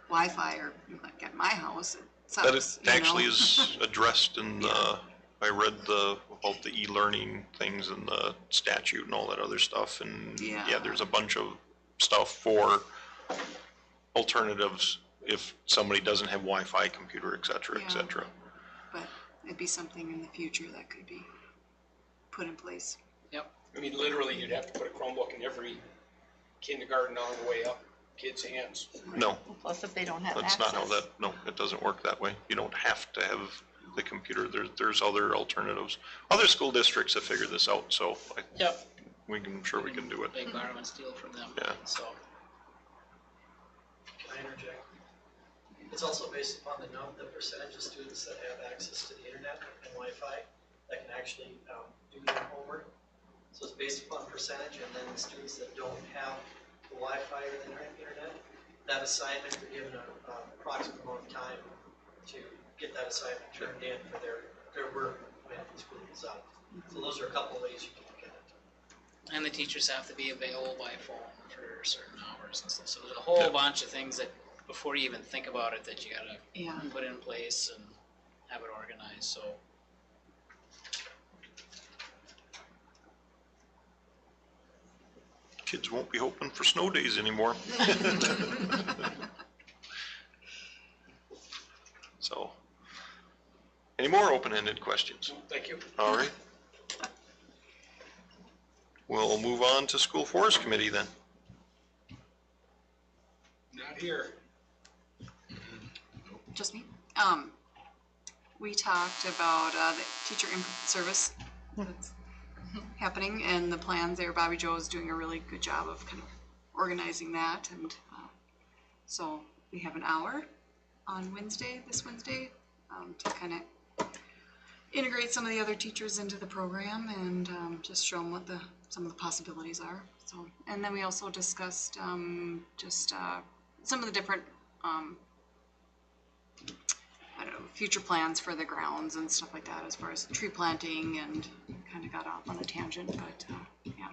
Wi-Fi or like at my house, it That sucks, it actually is addressed in the, I read about the e-learning things and the statute and all that other stuff, and Yeah. there's a bunch of stuff for alternatives if somebody doesn't have Wi-Fi, computer, et cetera, et Yeah. cetera. But it'd be something in the future that could be put in place. I mean, literally, you'd have to put a Chromebook in every kindergarten all the way up kids' hands. No, Plus if they don't have that's access. not how no, it doesn't work that way. You don't have to have the computer. There's other alternatives. Other school districts have figured this out, so Yep. I'm sure we can do it. Big borrow and steal from them, Yeah. so. Can I interject? It's also based upon the percentage of students that have access to the internet and Wi-Fi that can actually do their homework. So it's based upon percentage, and then the students that don't have the Wi-Fi or the internet, that assignment, they're given an approximate amount of time to get that assignment turned in for their work when school is out. So those are a couple of ways you can look at it. And the teachers have to be available by phone for certain hours and stuff, so there's a whole bunch of things that, before you even think about it, that you gotta Yeah. put in place and have it organized, so. Kids won't be hoping for snow days anymore. So, any more open-ended questions? Thank you. All right. We'll move on to School Forest Committee then. Not here. Just me? We talked about, the teacher input service that's happening and the plans there. Bobby Joe is doing a really good job of kind of organizing that, and, so we have an hour on this Wednesday, to kind of integrate some of the other teachers into the program and, just show them what some of the possibilities are, so. And then we also discussed, some of the different, I don't know, future plans for the grounds and stuff like that, as far as tree planting, and kind of got off on a tangent, but, yeah.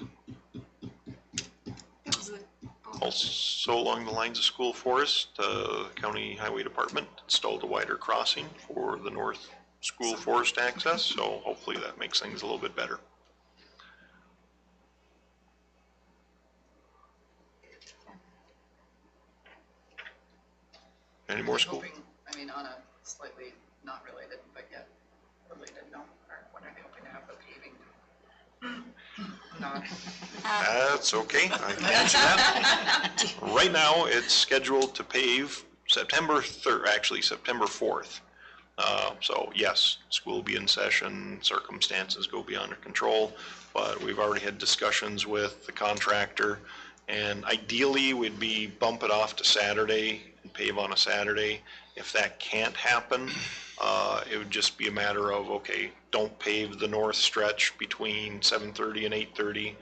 That was it. Also along the lines of School Forest, County Highway Department installed a wider crossing for the north school forest access, so hopefully that makes things a little bit better. Any more school? Hoping, I mean, on a slightly not related, but yet related, no, or when are they hoping to have the paving? Not. That's okay, I can answer that. Right now, it's scheduled to pave September 4th. So yes, school will be in session, circumstances go beyond our control, but we've already had discussions with the contractor, and ideally, we'd be bump it off to Saturday and pave on a Saturday. If that can't happen, it would just be a matter of, okay, don't pave the north stretch between 7:30 and 8:30,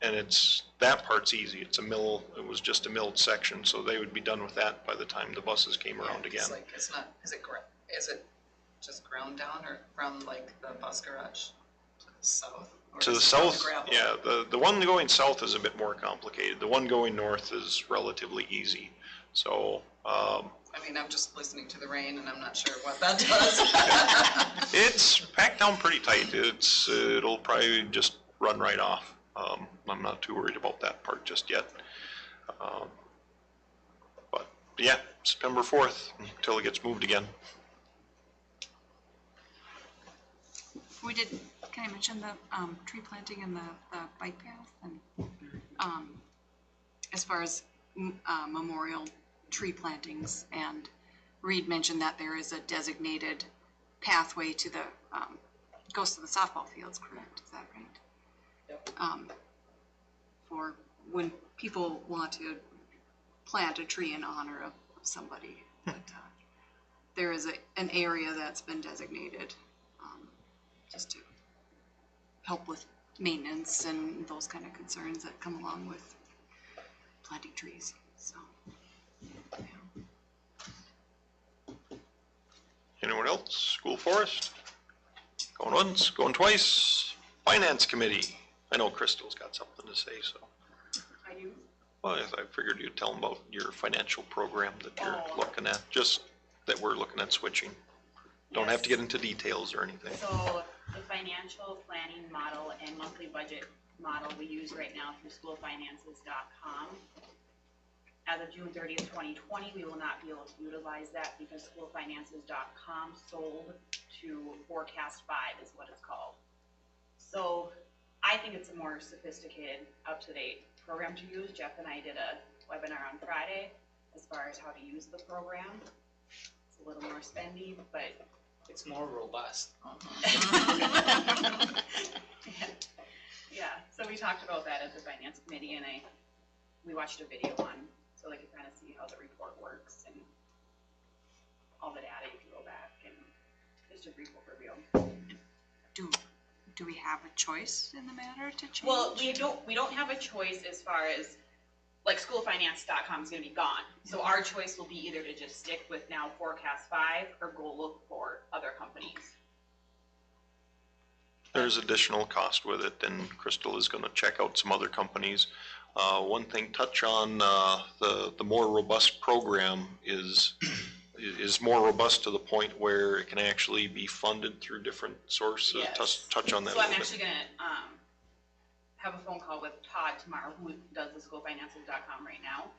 and that part's easy. It was just a milled section, so they would be done with that by the time the buses came around again. It's like, is it just ground down or from like the bus garage to the south? Or To the is it on south, gravel? yeah, the one going south is a bit more complicated. The one going north is relatively easy. So, I mean, I'm just listening to the rain and I'm not sure what that does. it's packed down pretty tight. It'll probably just run right off. I'm not too worried about that part just yet. But yeah, September 4th until it gets moved again. Can I mention the, tree planting and the bike path, and, as far as, memorial tree plantings, and Reed mentioned that there is a designated pathway to the, goes to the softball fields, correct? Is that right? Yep. For when people want to plant a tree in honor of somebody. But, there is an area that's been designated, just to help with maintenance and those kind of concerns that come along with planting trees, so. Anyone else? School forest? Going once, going twice. Finance committee. I know Crystal's got something to say, so. I do. Well, I figured you'd tell them about your financial program that you're looking at, just that we're looking at switching. Don't have to get into details or anything. So the financial planning model and monthly budget model we use right now through schoolfinances.com. As of June 30th, 2020, we will not be able to utilize that because schoolfinances.com sold to Forecast 5 is what it's called. So I think it's a more sophisticated, up-to-date program to use. Jeff and I did a webinar on Friday as far as how to use the program. It's a little more spendy, but It's more robust. yeah, so we talked about that at the finance committee, and we watched a video on, so they could kind of see how the report works and all the data. You can go back and just a brief overview. Do we have a choice in the matter to change? Well, we don't have a choice as far as, like, schoolfinance.com is gonna be gone. So our choice will be either to just stick with now Forecast 5 or go look for other companies. There's additional cost with it, and Crystal is gonna check out some other companies. One thing, touch on, the more robust program is more robust to the point where it can actually be funded through different sources. Yes. Touch on that a So I'm little bit. actually gonna, have a phone call with Todd tomorrow, who does the schoolfinances.com right now.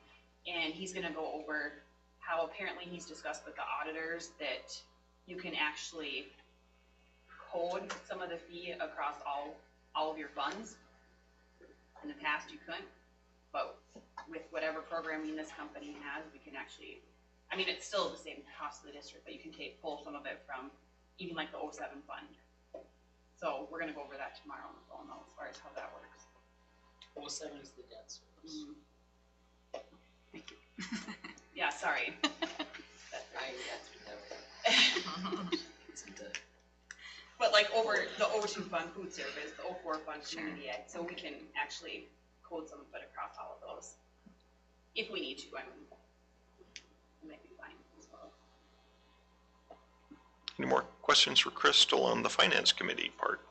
And he's gonna go over how apparently he's discussed with the auditors that you can actually code some of the fee across all of your funds. In the past, you couldn't, but with whatever programming this company has, we can actually, I mean, it's still the same cost to the district, but you can pull some of it from even like the 07 fund. So we're gonna go over that tomorrow on the phone though, as far as how that works. 07 is the debt service. Thank you. Yeah, sorry. But like over the 02 fund, food service, the 04 fund, community ed, so we can actually code some of it across all of those. If we need to, I mean, it might be fine as well. Any more questions for Crystal on the finance committee part?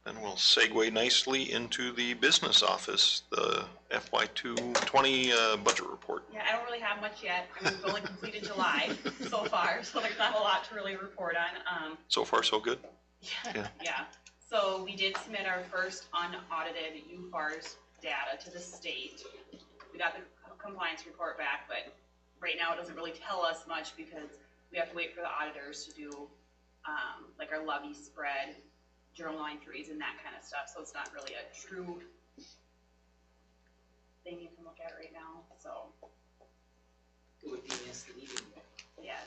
Then we'll segue nicely into the business office, the FY 2020 budget report. Yeah, I don't really have much yet. I mean, we've only completed July so far, so there's not a lot to really report on. So far, so good? Yeah. Yeah. So we did submit our first unaudited UFARS data to the state. We got the compliance report back, but right now it doesn't really tell us much because we have to wait for the auditors to do like our levy spread, journal entries and that kind of stuff. So it's not really a true thing you can look at right now, so. It would be misleading. Yes.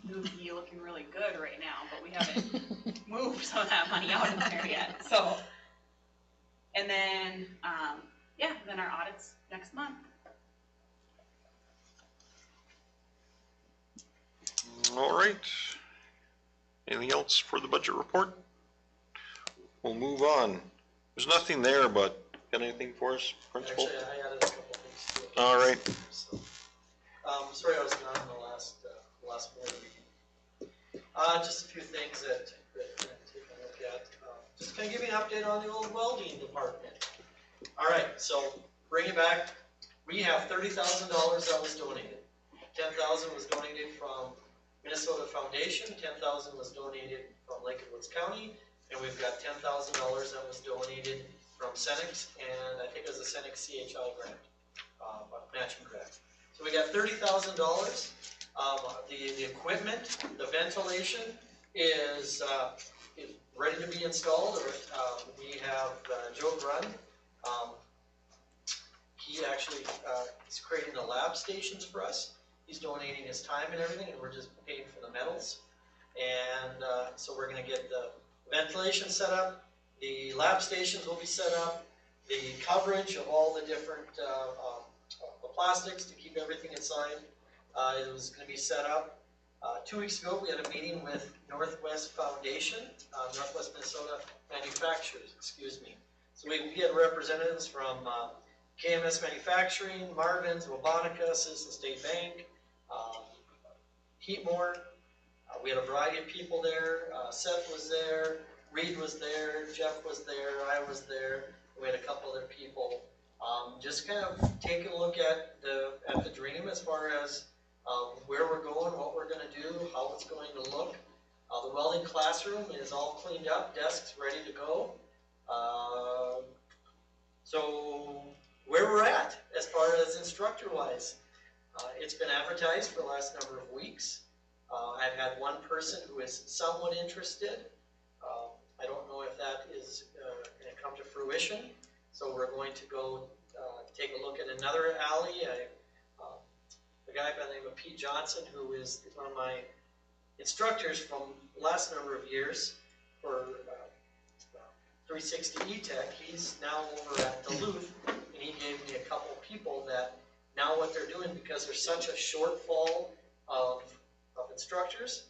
It would be looking really good right now, but we haven't moved some of that money out in there yet, so. And then, yeah, then our audit's next month. All right. Anything else for the budget report? We'll move on. There's nothing there, but got anything for us, Principal? Actually, I added a couple things to it. All right. So, sorry I was gone in the last board meeting. Just a few things that I'm gonna take a look at. Just gonna give you an update on the old welding department. All right, so bring it back. We have $30,000 that was donated. 10,000 was donated from Minnesota Foundation, 10,000 was donated from Lake and Woods County, and we've got $10,000 that was donated from Senex, and I think it was a Senex CHI grant, matching grant. So we got $30,000. The equipment, the ventilation is ready to be installed. We have Joe Grund. He actually is creating the lab stations for us. He's donating his time and everything, and we're just paying for the metals. And so we're gonna get the ventilation set up, the lab stations will be set up, the coverage of all the different, the plastics to keep everything inside. It was gonna be set up. 2 weeks ago, we had a meeting with Northwest Foundation, Northwest Minnesota Manufacturers, excuse me. So we had representatives from KMS Manufacturing, Marvin's, Wabonica, Citizen State Bank, Heatmore. We had a variety of people there. Seth was there, Reed was there, Jeff was there, I was there. We had a couple other people. Just kind of taking a look at the dream as far as where we're going, what we're gonna do, how it's going to look. The welding classroom is all cleaned up, desks ready to go. So where we're at as far as instructor wise, it's been advertised for the last number of weeks. I've had one person who is somewhat interested. I don't know if that is gonna come to fruition. So we're going to go take a look at another alley. A guy by the name of Pete Johnson, who is one of my instructors from the last number of years for 360 E-Tech. He's now over at Duluth, and he gave me a couple people that now what they're doing, because there's such a shortfall of instructors,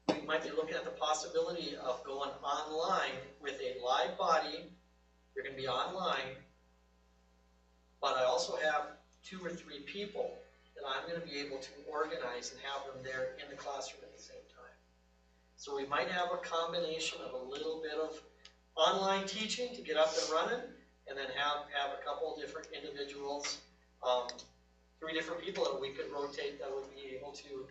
we might be looking at the possibility of going online with a live body. You're going to be online, but I also have 2 or 3 people that I'm going to be able to organize and have them there in the classroom at the same time. So we might have a combination of a little bit of online teaching to get up and running, and then have a couple of different individuals, 3 different people that we could rotate that would be able to,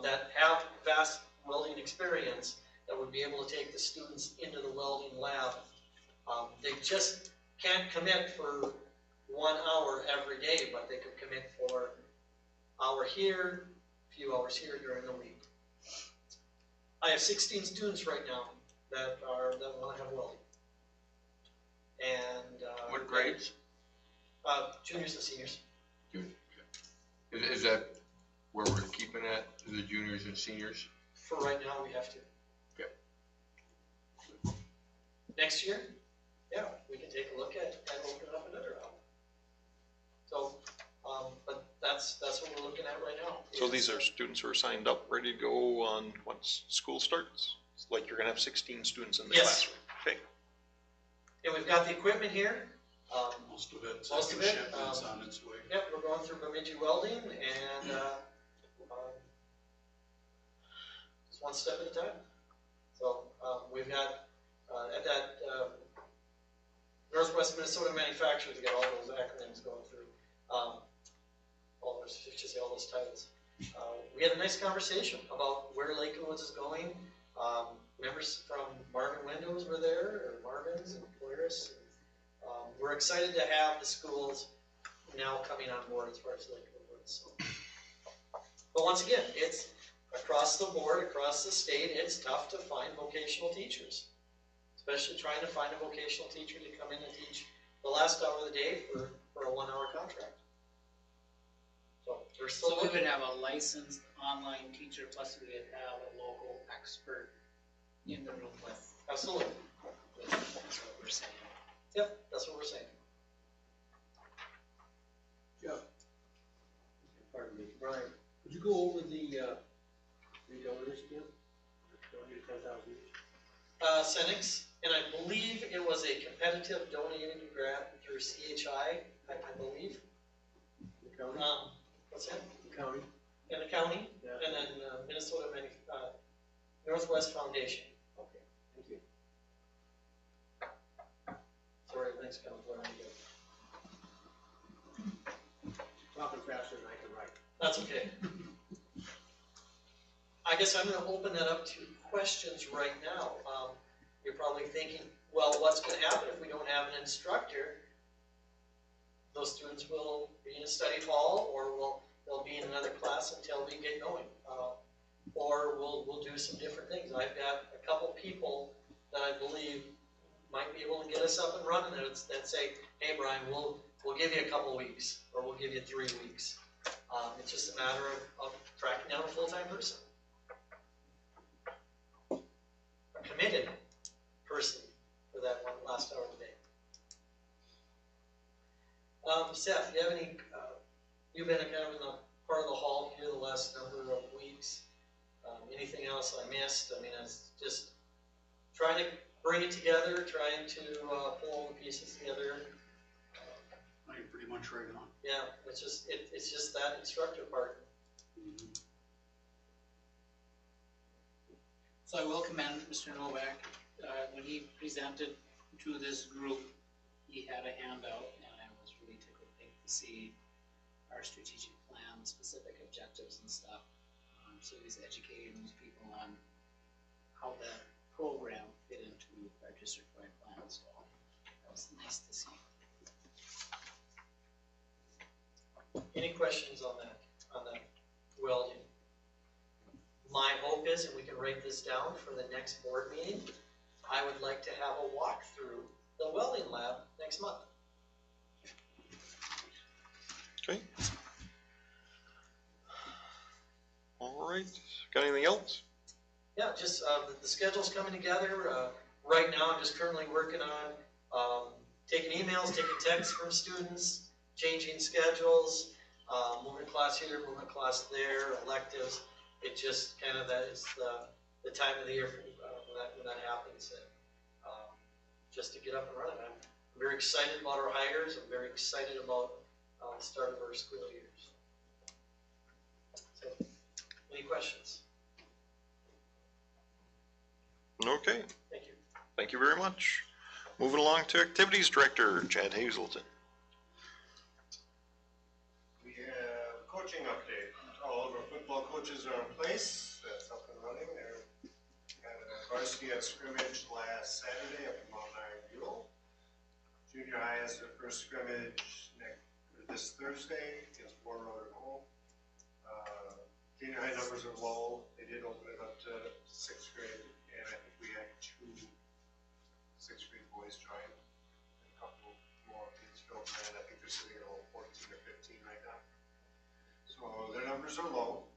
that have vast welding experience, that would be able to take the students into the welding lab. They just can't commit for 1 hour every day, but they could commit for hour here, a few hours here during the week. I have 16 students right now that want to have welding. And What grades? Juniors and seniors. Is that where we're keeping at, the juniors and seniors? For right now, we have to. Okay. Next year, yeah, we can take a look at and open up another album. So, but that's what we're looking at right now. So these are students who are signed up, ready to go on once school starts? It's like you're gonna have 16 students in the Yes. classroom? Okay. And we've got the equipment here. Most of it, Most of it, shipment's on its way. Yep, we're going through Bemidji Welding, and just one step at a time. So we've got at that Northwest Minnesota Manufacturers, we got all those acronyms going through. All those titles. We had a nice conversation about where Lake Woods is going. Members from Marvin Windows were there, or Marvin's and Polaris. We're excited to have the schools now coming on board as far as Lake Woods. So. But once again, it's across the board, across the state, it's tough to find vocational teachers. Especially trying to find a vocational teacher to come in and teach the last hour of the day for a 1 hour contract. So we're still So we looking. would have a licensed online teacher, plus we would have a local expert in the room with, Absolutely. that's what we're saying. Yep, that's what we're saying. Jeff. Pardon me, Brian, could you go over the donors again? Donated 10,000 each. Senex, and I believe it was a competitive donating grant through CHI, I believe. The county? What's that? The county? In the county, Yeah. and then Minnesota Northwest Foundation. Okay, thank you. Sorry, everything's kind of blurry here. Talking faster than I can write. That's okay. I guess I'm gonna open that up to questions right now. You're probably thinking, well, what's gonna happen if we don't have an instructor? Those students will be in a study hall, or they'll be in another class until we get going. Or we'll do some different things. I've got a couple people that I believe might be able to get us up and running that say, hey, Brian, we'll give you a couple weeks, or we'll give you 3 weeks. It's just a matter of tracking down a full-time person. A committed person for that one last hour of the day. Seth, do you have any, you've been kind of in the part of the hall here the last number of weeks. Anything else I missed? I mean, it's just trying to bring it together, trying to pull all the pieces together. You're pretty much right on. Yeah, it's just that instructor part. So I will commend Mr. Novak, when he presented to this group, he had a handout, and I was really tickled pink to see our strategic plan, specific objectives and stuff. So he's educating those people on how that program fit into our district-wide plan, so that was nice to see. Any questions on that welding? My hope is, and we can write this down for the next board meeting, I would like to have a walk through the welding lab next month. Okay. All right, got anything else? Yeah, just, the schedule's coming together. Right now, I'm just currently working on, taking emails, taking texts from students, changing schedules, moving class here, moving class there, electives. It just kind of, that is the time of the year when that happens, and just to get up and running. I'm very excited about our hires. I'm very excited about the start of our school years. So, any questions? Okay, Thank you. thank you very much. Moving along to Activities Director, Chad Hazelton. We have coaching update. All of our football coaches are in place. That's up and running. They're had a varsity at scrimmage last Saturday up in Mount Iron Buell. Junior high has their first scrimmage this Thursday against Moore Road at home. Junior high numbers are low. They did open it up to 6th grade, and I think we had 2 6th grade boys join. A couple more kids filled in. I think they're sitting at 14 or 15 right now. So their numbers are low.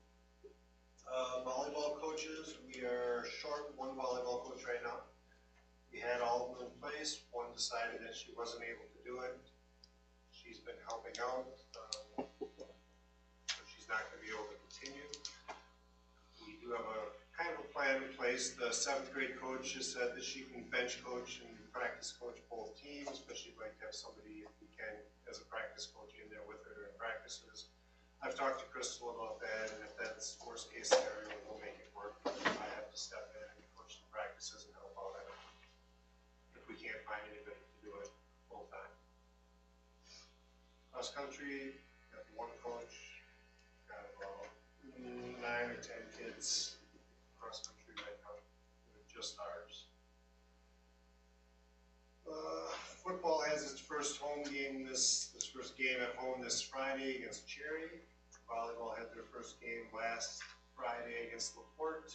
Volleyball coaches, we are short 1 volleyball coach right now. We had all of them in place. One decided that she wasn't able to do it. She's been helping out, so she's not going to be able to continue. We do have a kind of a plan in place. The 7th grade coach has said that she can bench coach and practice coach both teams, but she'd like to have somebody, if we can, as a practice coach in there with her during practices. I've talked to Crystal about that, and if that's worst case scenario, we'll make it work. I have to step in and coach the practices and help out at it if we can't find anybody to do it full time. Cross country, got 1 coach, got about 9 or 10 kids cross country right now. They're just ours. Football has its first home game this first game at home this Friday against Cherry. Volleyball had their first game last Friday against LaPorte.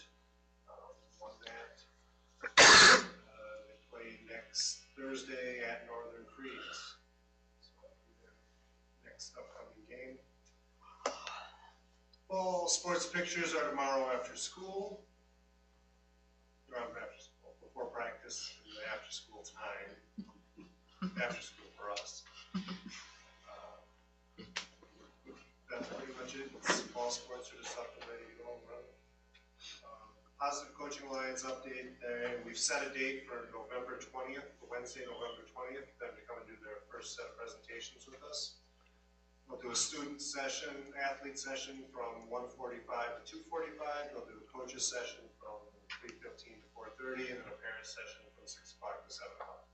Won that. They play next Thursday at Northern Creeks. So that'll be their next upcoming game. All sports pictures are tomorrow after school. After school, before practice, and the after school time. After school for us. That's pretty much it. All sports are just up and ready to go and run. Positive Coaching Alliance update there. We've set a date for November 20th, Wednesday, November 20th, for them to come and do their first set of presentations with us. We'll do a student session, athlete session from 1:45 to 2:45. They'll do a coaches session from 3:15 to 4:30, and then a parent session from 6 o'clock to 7 o'clock.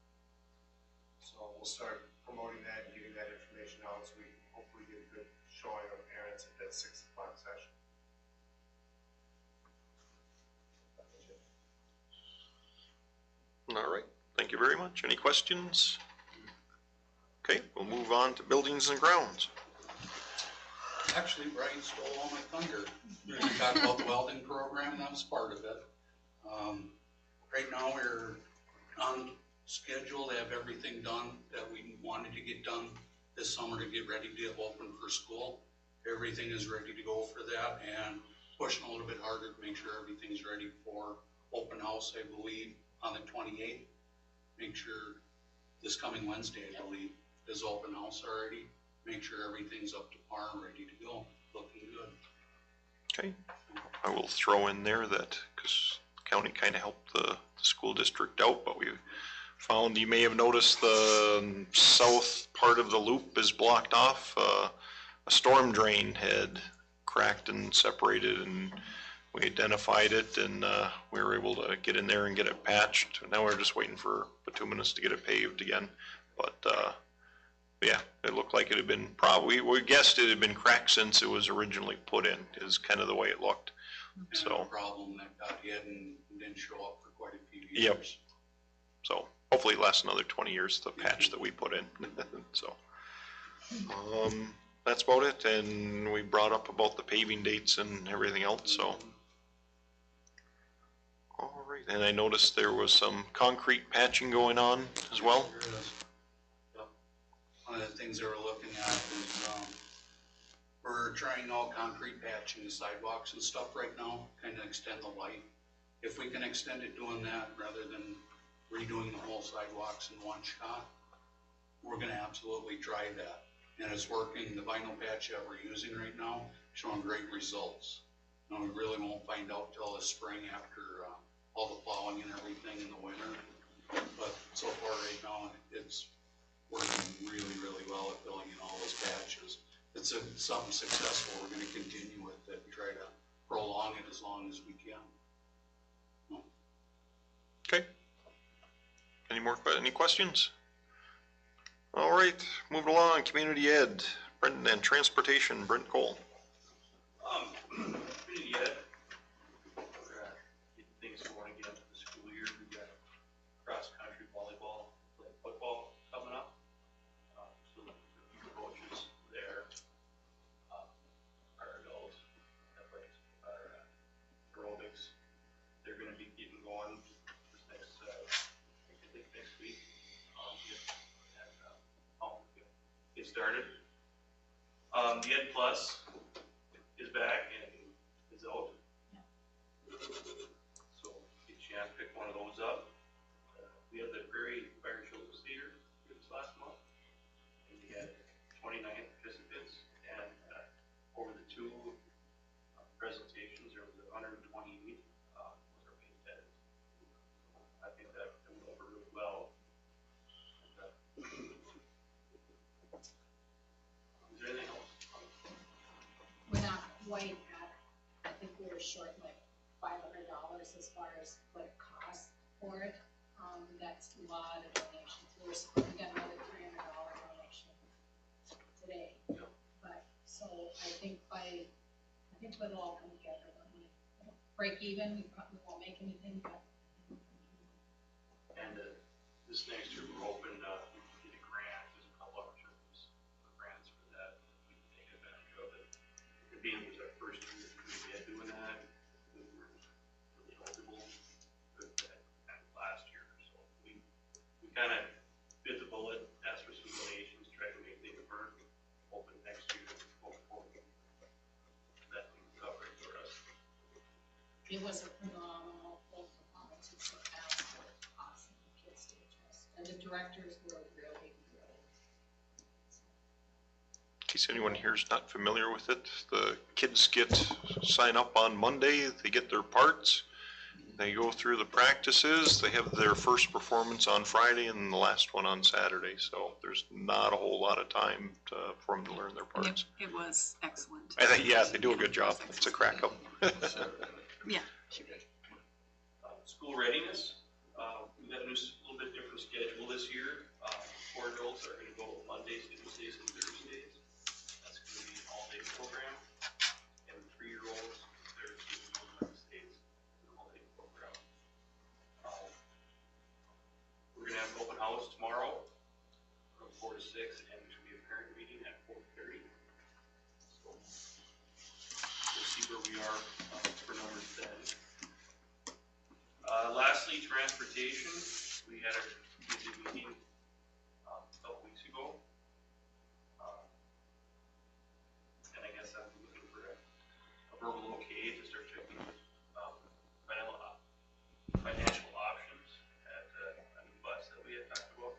So we'll start promoting that and getting that information out so we can hopefully get a good showing of parents at that 6 o'clock session. All right, thank you very much. Any questions? Okay, we'll move on to buildings and grounds. Actually, Brian stole all my thunder. We talked about the welding program, that was part of it. Right now, we're on schedule to have everything done that we wanted to get done this summer to get ready to open for school. Everything is ready to go for that, and pushing a little bit harder to make sure everything's ready for open house, I believe, on the 28th. Make sure this coming Wednesday, I believe, is open house already. make sure everything's up to par and ready to go, looking good. Okay, I will throw in there that, because the county kind of helped the school district out, but we found, you may have noticed the south part of the loop is blocked off. A storm drain had cracked and separated, and we identified it, and we were able to get in there and get it patched. Now we're just waiting for bituminous to get it paved again. But yeah, it looked like it had been we guessed it had been cracked since it was originally put in, is kind of the way it looked. And So a problem that got hit and didn't show up for quite a few years. Yep. So hopefully it lasts another 20 years, the patch that we put in. So that's about it. And we brought up about the paving dates and everything else. So all right. And I noticed there was some concrete patching going on as well. There is. Yep. One of the things that we're looking at is we're trying all concrete patching the sidewalks and stuff right now, kind of extend the life. If we can extend it doing that rather than redoing the whole sidewalks in one shot, we're gonna absolutely try that. And it's working. The vinyl patch that we're using right now, showing great results. And we really won't find out till the spring after all the plowing and everything in the winter. But so far right now, it's working really, really well at filling in all those patches. It's something successful. We're gonna continue with it and try to prolong it as long as we can. Okay. Any questions? All right, moving along, community ed, Brendan, and transportation, Brent Cole. Community ed, we're getting things going again for the school year. We've got cross-country volleyball, football coming up. So the few coaches there, our adults, athletics, our aerobics, they're gonna be getting going this next, I think next week. Get started. The Ed Plus is back and is out. So get a chance to pick one of those up. We had the Prairie Fire Children's Theater this last month. And we had 29 participants, and over the two presentations, there was 128 was our main attendance. I think that went over really well. Is there anything else? We're not quite at, I think we were short like $500 as far as what it costs for it. That's a lot of donations. We got another $300 donation today. But, so I think it'll all come together. Break even, we probably won't make anything, but. And this next year, we're hoping to get a grant, there's a couple opportunities for grants for that, we can take advantage of it. It being it was our first year doing that, we were really eligible for that last year, so we kind of bit the bullet, asked for some donations, tried to make things work, hoping next year, hopefully, that can cover it for us. It was a phenomenal performance. It's absolutely awesome. The kids did just, and the directors were really. In case anyone here is not familiar with it, the kids sign up on Monday, they get their parts, they go through the practices, they have their first performance on Friday and the last one on Saturday, so there's not a whole lot of time for them to learn their parts. It was excellent. I think, yeah, they do a good job. It's a crack up. Yeah. School readiness, we've got a little bit different schedule this year. 4-year-olds are gonna go Mondays, Tuesdays, and Thursdays. That's gonna be an all-day program. And 3-year-olds, Thursdays and Wednesdays, an all-day program. We're gonna have an open house tomorrow from 4 to 6, and there's gonna be a parent meeting at 4:30. So we'll see where we are for numbers then. Lastly, transportation. We had a busy meeting a couple weeks ago. And I guess I'm looking for a verbal okay to start checking financial options at a new bus that we had talked about.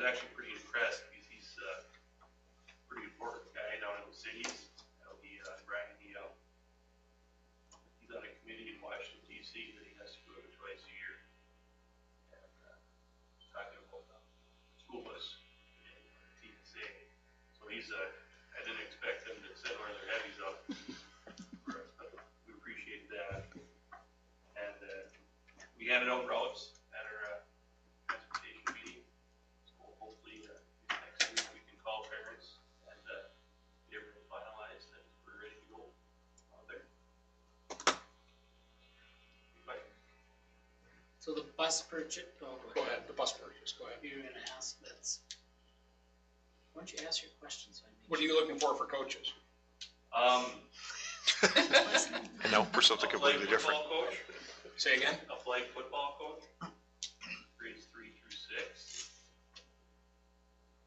was actually pretty impressed because he's a pretty important guy down in the cities. Brian, he's on a committee in Washington DC that he has to go to twice a year. And, he's talking about the school bus and TSA. So I didn't expect them to send one of their heavies up for us, but we appreciate that. And, we handed out routes at our, transportation meeting. So hopefully, next week we can call parents and, get everything finalized and we're ready to go out there. So the bus purchase, Go ahead, the bus purchase, go ahead. you're gonna ask, why don't you ask your questions? What are you looking for coaches? And now for something completely different. Football coach, Say again? a flag football coach, grades 3 through 6.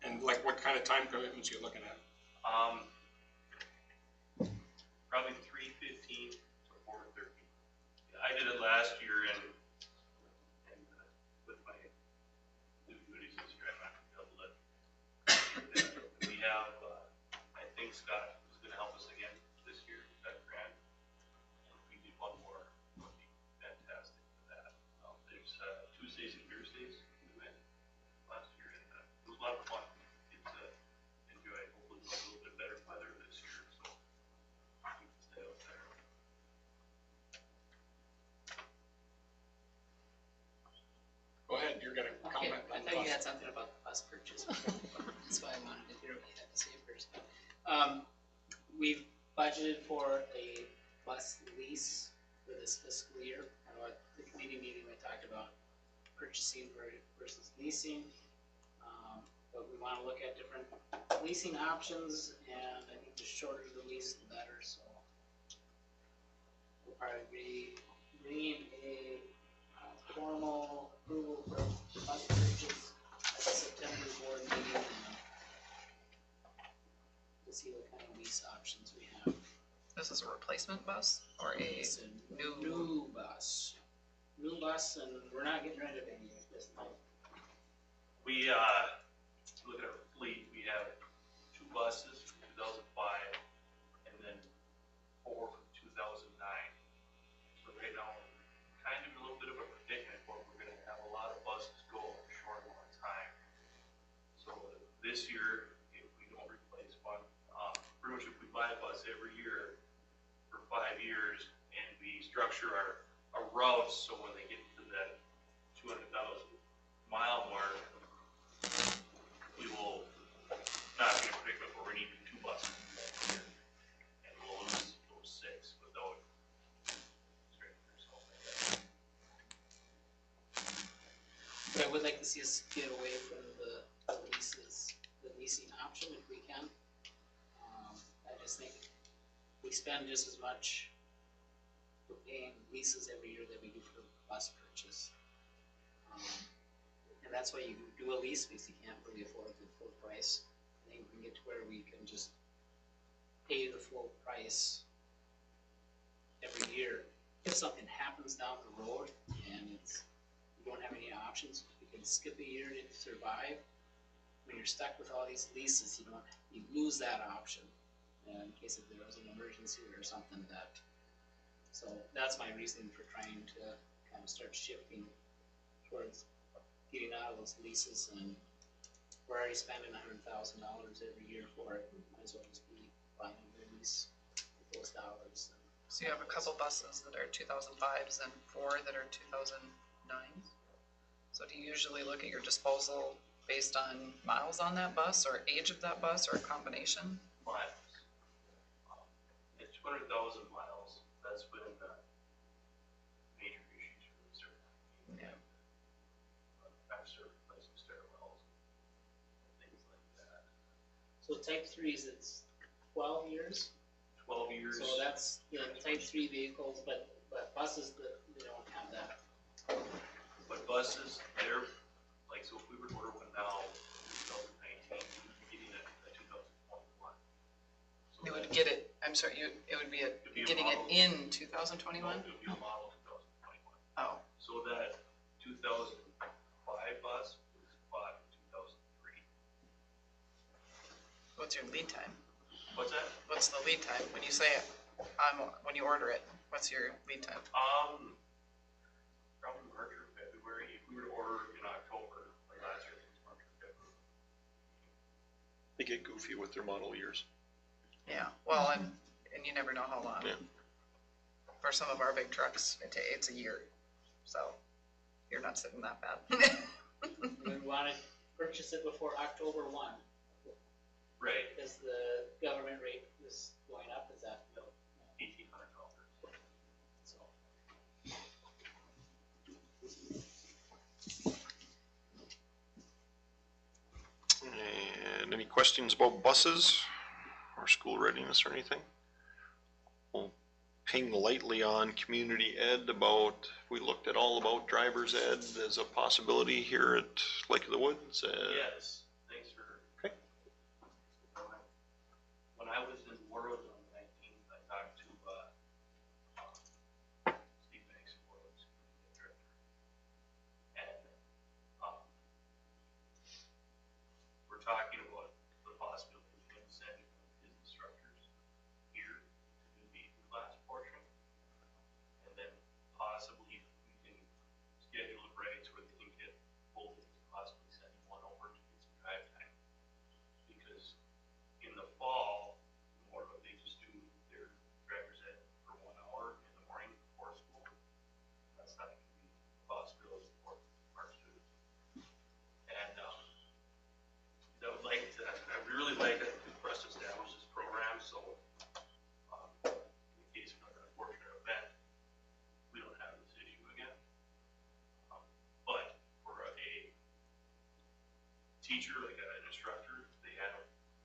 And like what kind of time commitments are you looking at? Probably 3:15 to 4:30. I did it last year and with my new duties this year, I'm not gonna be able to. We have, I think Scott is gonna help us again this year with that grant. And if we did one more, it would be fantastic for that. There's Tuesdays and Thursdays we went last year and it was a lot of fun. It's enjoyed. Hopefully we'll have a little bit better weather this year, so we can stay out there. Go ahead, you're gonna Okay, comment I on the thought you bus. had something about the bus purchase. That's why I wanted to hear what you had to say first. We've budgeted for a bus lease for this fiscal year. I know at the committee meeting, we talked about purchasing versus leasing. But we wanna look at different leasing options, and I think the shorter the lease, the better, so. We'll probably be bringing a formal approval for bus purchase at the September board meeting, to see what kind of lease options we have. This is a replacement bus or a It's a new bus. New bus, and we're not getting rid of any at this time. We, look at our fleet, we have 2 buses from 2005 and then 4 from 2009. So right now, kind of a little bit of a predicament where we're gonna have a lot of buses go in a short amount of time. So this year, if we don't replace one, pretty much if we buy a bus every year for 5 years and we structure our routes, so when they get to that 200,000 mile mark, we will not be in a predicament where we need 2 buses next year. And we'll lose those 6 without straightening ourselves like that. But I would like to see us get away from the leases, the leasing option if we can. I just think we spend just as much for paying leases every year that we do for bus purchase. And that's why you do a lease, because you can't really afford the full price. I think we can get to where we can just pay the full price every year. If something happens down the road and you don't have any options, you can skip a year to survive. When you're stuck with all these leases, you lose that option in case if there was an emergency or something so that's my reason for trying to kind of start shifting towards getting out of those leases, and we're already spending $100,000 every year for it. Might as well just be buying a lease with those dollars. So you have a couple buses that are 2005s and 4 that are 2009s. So do you usually look at your disposal based on miles on that bus or age of that bus or a combination? Miles. At 200,000 miles, that's when major issues really start happening. Yeah. I've started replacing stairwells and things like that. So type 3s, it's 12 years? 12 years. So that's the type 3 vehicles, but buses that they don't have that. But buses, they're, like, so if we were to order one now, 2019, we would be getting a 2021. So You would get it, I'm sorry, it would be getting it in 2021? It would be a model 2021. Oh, So that 2005 bus was bought in 2003. What's your lead time? What's that? What's the lead time? When you say it, when you order it, what's your lead time? Probably March or February. If we were to order in October, like last year, it was March or February. They get goofy with their model years. Yeah, well, and you never know how long. Yeah. For some of our big trucks, it's a year, so you're not sitting that bad. We wanna purchase it before October 1, Right. because the government rate is going up, is that? $1,800. So. And any questions about buses or school readiness or anything? We'll ping lightly on community ed about, we looked at all about driver's ed as a possibility here at Lake of the Woods. Yes, thanks for. Okay. When I was in Warwood on the 19th, I talked to Steve Banks of Warwood's director. And we're talking about the possibility of him sending his instructors here to do the class portion. And then possibly we can schedule it right so they can get both of us, possibly sending one over to get some drive time. Because in the fall, more of they just do their driver's ed for 1 hour in the morning before school. That's not going to be a possibility for our students. And I would like to, I really like it for us to establish this program, so in case of an unfortunate event, we don't have this issue again. But for a teacher, like an instructor, they have,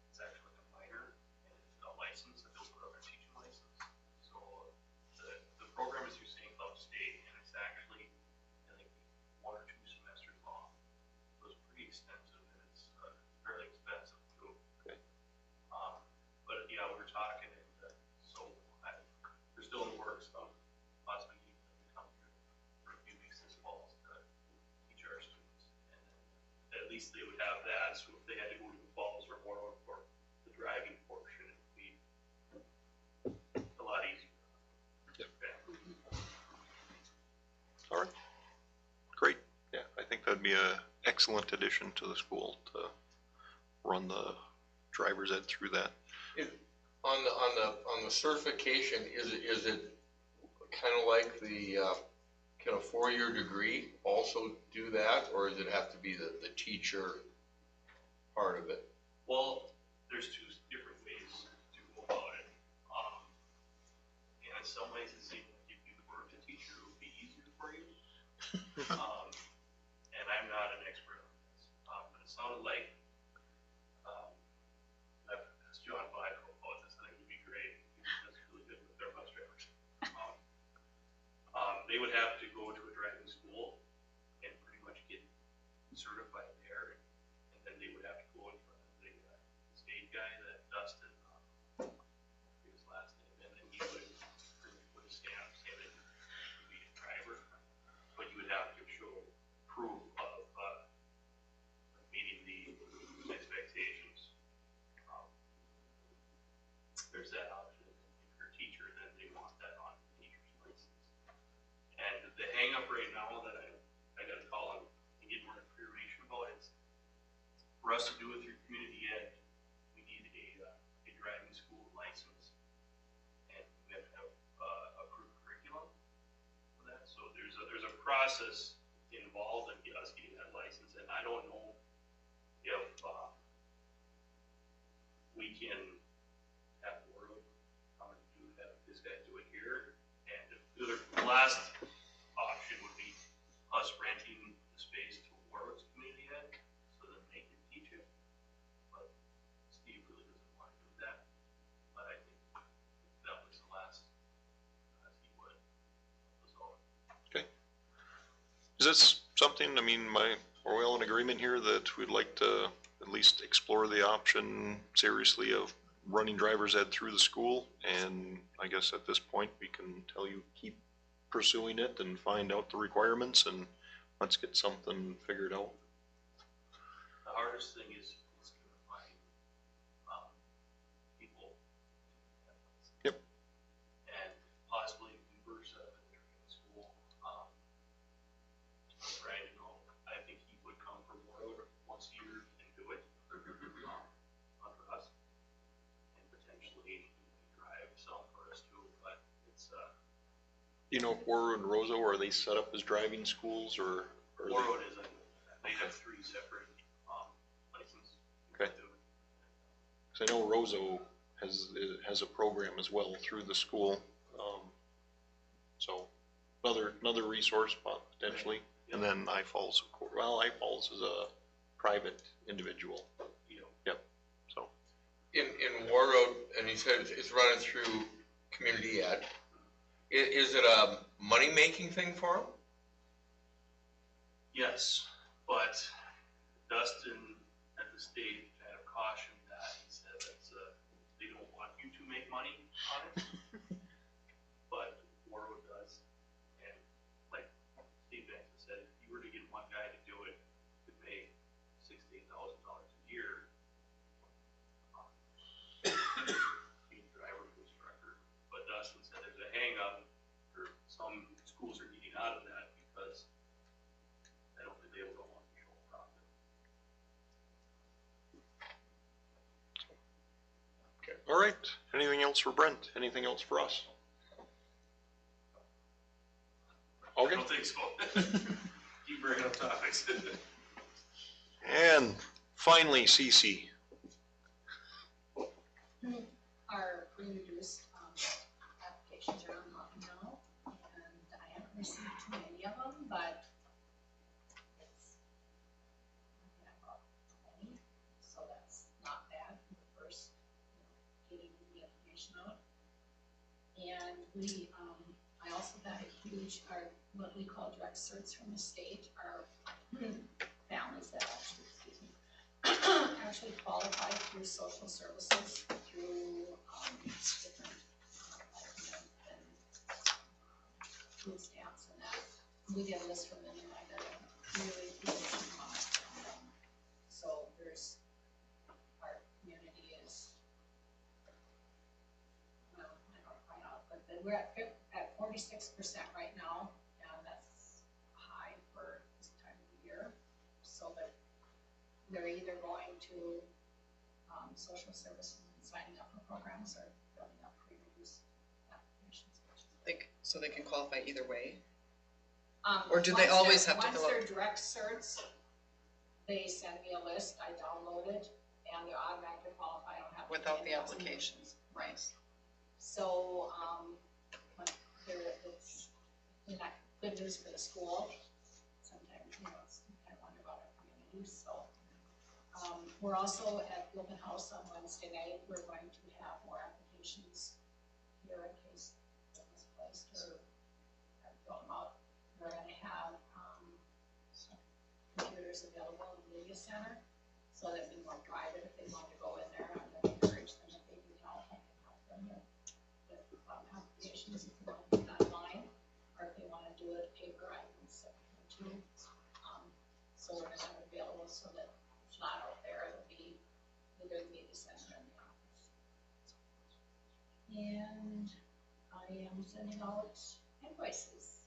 it's actually like a minor and a license that they'll put on their teaching license. So the program is through St. Cloud State, and it's actually, I think, 1 or 2 semesters long. So it's pretty extensive, and it's fairly expensive too. Okay. But yeah, we were talking, and so we're still in the works of possibly getting them to come here for a few weeks this fall to teach our students. And then at least they would have that, so if they had to go to the falls or more for the driving portion, it would be a lot easier. Yep. All right. Great. Yeah, I think that'd be a excellent addition to the school to run the driver's ed through that. On the certification, is it kind of like the, can a 4-year degree also do that, or does it have to be the teacher part of it? Well, there's 2 different ways to go about it. And in some ways, it seems like if you were a teacher, it would be easier for you. And I'm not an expert on this, but it sounded like, I've asked John Bico about this, I think it would be great. That's really good with their bus drivers. They would have to go to a driving school and pretty much get certified there. And then they would have to go in front of the state guy, that Dustin, his last name, and then he would pretty much put a stamp saying that he would be a driver. But you would have to show proof of meeting the expectations. There's that option. If you're a teacher, then they want that on the teacher's license. And the hang up right now that I got to call and get more information about is, for us to do it through community ed, we need a driving school license. And we have to have approved curriculum for that. So there's a process involved in us getting that license, and I don't know if we can have Warwood come and do that, this guy do it here. And the last option would be us renting the space to Warwood's community ed, so that they can teach it. But Steve really doesn't want to do that. But I think that was the last, he would. So. Okay. Is this something, I mean, are we all in agreement here that we'd like to at least explore the option seriously of running driver's ed through the school? And I guess at this point, we can tell you, keep pursuing it and find out the requirements, and let's get something figured out. The hardest thing is to find You know, if Warroad and Roseau, are they set up as driving schools or? Are Warroad isn't, they have 3 separate, licenses. Okay. Cause I know Roseau has a program as well through the school, so another resource potentially. And then iFalls, of course, well, iFalls is a private individual. Yep, so. In Warroad, and you said it's running through community ed, is it a money-making thing for them? Yes, but Dustin at the state kind of cautioned that, he said that's, they don't want you to make money on it. But Warroad does, and like Steve Banks said, if you were to get one guy to do it, you could pay $68,000 a year. Being driver to instructor, but Dustin said there's a hang up, or some schools are getting out of that because they don't want to show a profit. Okay. All right, anything else for Brent? Anything else for us? Okay. I don't think so. Keep bringing up topics. And finally, CC. Our pre-reduced applications are online now, and I haven't received too many of them, but it's about 20, so that's not bad for the first, getting the information out. And we, I also got a huge, what we call direct certs from the state, are families that actually qualify through social services, through different food stamps and that. We get a list from them, and I got a really good amount. So there's, our community is, well, I don't find out, but we're at 46% right now, and that's high for this time of the year. So that they're either going to social services and signing up for programs or filling up pre-reduced applications. So they can qualify either way? Or do they always have to fill Once out? they're direct certs, they send me a list, I download it, and they're automatically qualified. I don't have to. Without the applications? Right. So, it's not good news for the school. Sometimes, it's kind of wonder about our community, so. We're also at the open house on Wednesday night. We're going to have more applications here in case it was placed or fill them out. We're gonna have, computers available in the media center so that we won't drive it if they want to go in there. I'm gonna encourage them if they need help, I can help them with applications if they want to do it online, or if they want to do it paper, I can send them too. So we're gonna have it available so that it's not out there, it'll be either the media center or the office. And I am sending out invoices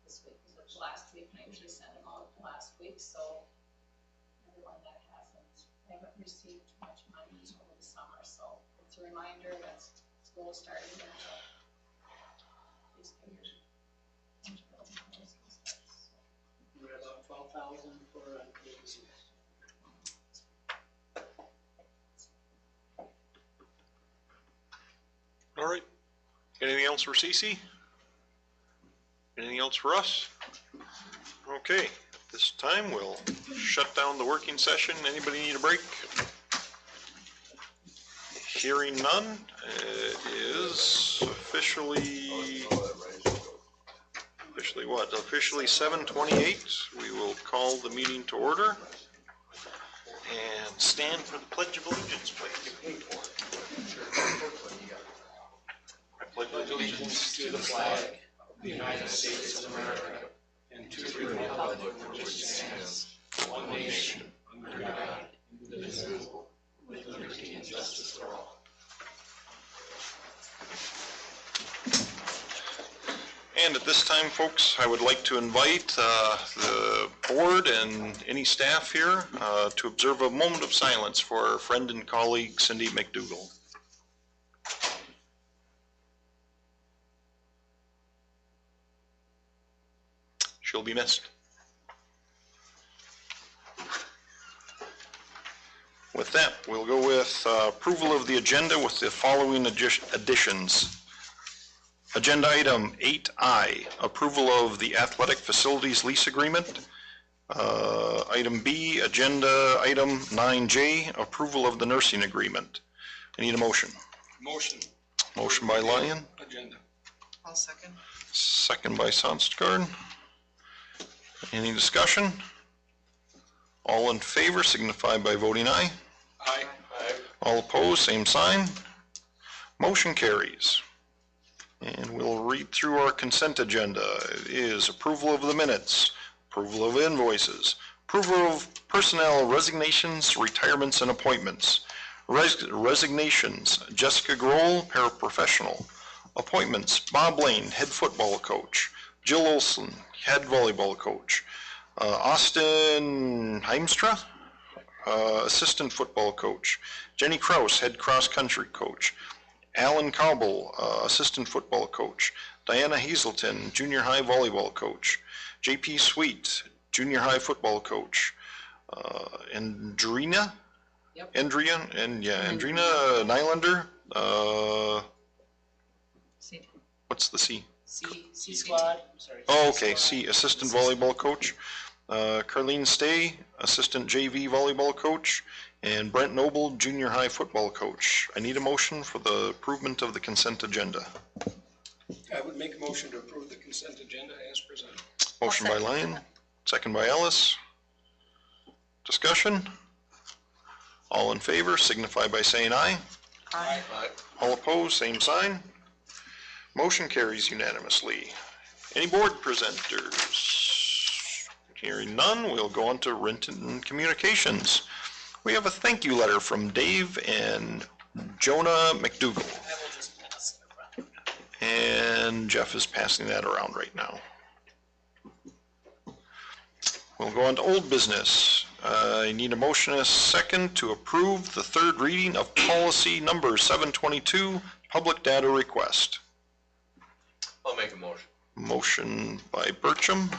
this week, because it's last week, and I usually send them out the last week, so everyone that haven't received too much money over the summer, so it's a reminder that school is starting, and please pay your bills and all those good stuff, so. We're at about 12,000 for agencies. All right, anything else for CC? Anything else for us? Okay, at this time we'll shut down the working session. Anybody need a break? Hearing none, it is officially what? Officially 7:28. We will call the meeting to order and stand for the Pledge of Allegiance, please. I pledge allegiance to the flag of the United States of America and to the republic for which it stands, one nation, under God, indivisible, with liberty and justice for all. And at this time, folks, I would like to invite the board and any staff here to observe a moment of silence for our friend and colleague Cindy McDougall. She'll be missed. With that, we'll go with approval of the agenda with the following additions. Agenda item 8I, approval of the athletic facilities lease agreement. Item B, agenda item 9J, approval of the nursing agreement. I need a motion. Motion. Motion by Lyon. Agenda. I'll second. Second by Sonstgaard. Any discussion? All in favor signify by voting aye. Aye. Aye. All opposed, same sign. Motion carries. And we'll read through our consent agenda. It is approval of the minutes, approval of invoices, approval of personnel resignations, retirements, and appointments. Resignations, Jessica Grohl, paraprofessional. Appointments, Bob Lane, head football coach. Jill Olson, head volleyball coach. Austin Heimstra, assistant football coach. Jenny Kraus, head cross country coach. Alan Cobble, assistant football coach. Diana Hazelton, junior high volleyball coach. JP Sweet, junior high football coach. Andrina Nylander, what's the C? C squad, I'm sorry. Oh, okay, C, assistant volleyball coach. Carlene Stay, assistant JV volleyball coach. And Brent Noble, junior high football coach. I need a motion for the approval of the consent agenda. I would make a motion to approve the consent agenda as presented. Motion by Lyon, second by Ellis. Discussion? All in favor signify by saying aye. Aye. All opposed, same sign. Motion carries unanimously. Any board presenters? Hearing none, we'll go on to written communications. We have a thank you letter from Dave and Jonah McDougall. And Jeff is passing that around right now. We'll go on to old business. I need a motion and a second to approve the third reading of policy number 722, public data request. I'll make a motion. Motion by Burcham,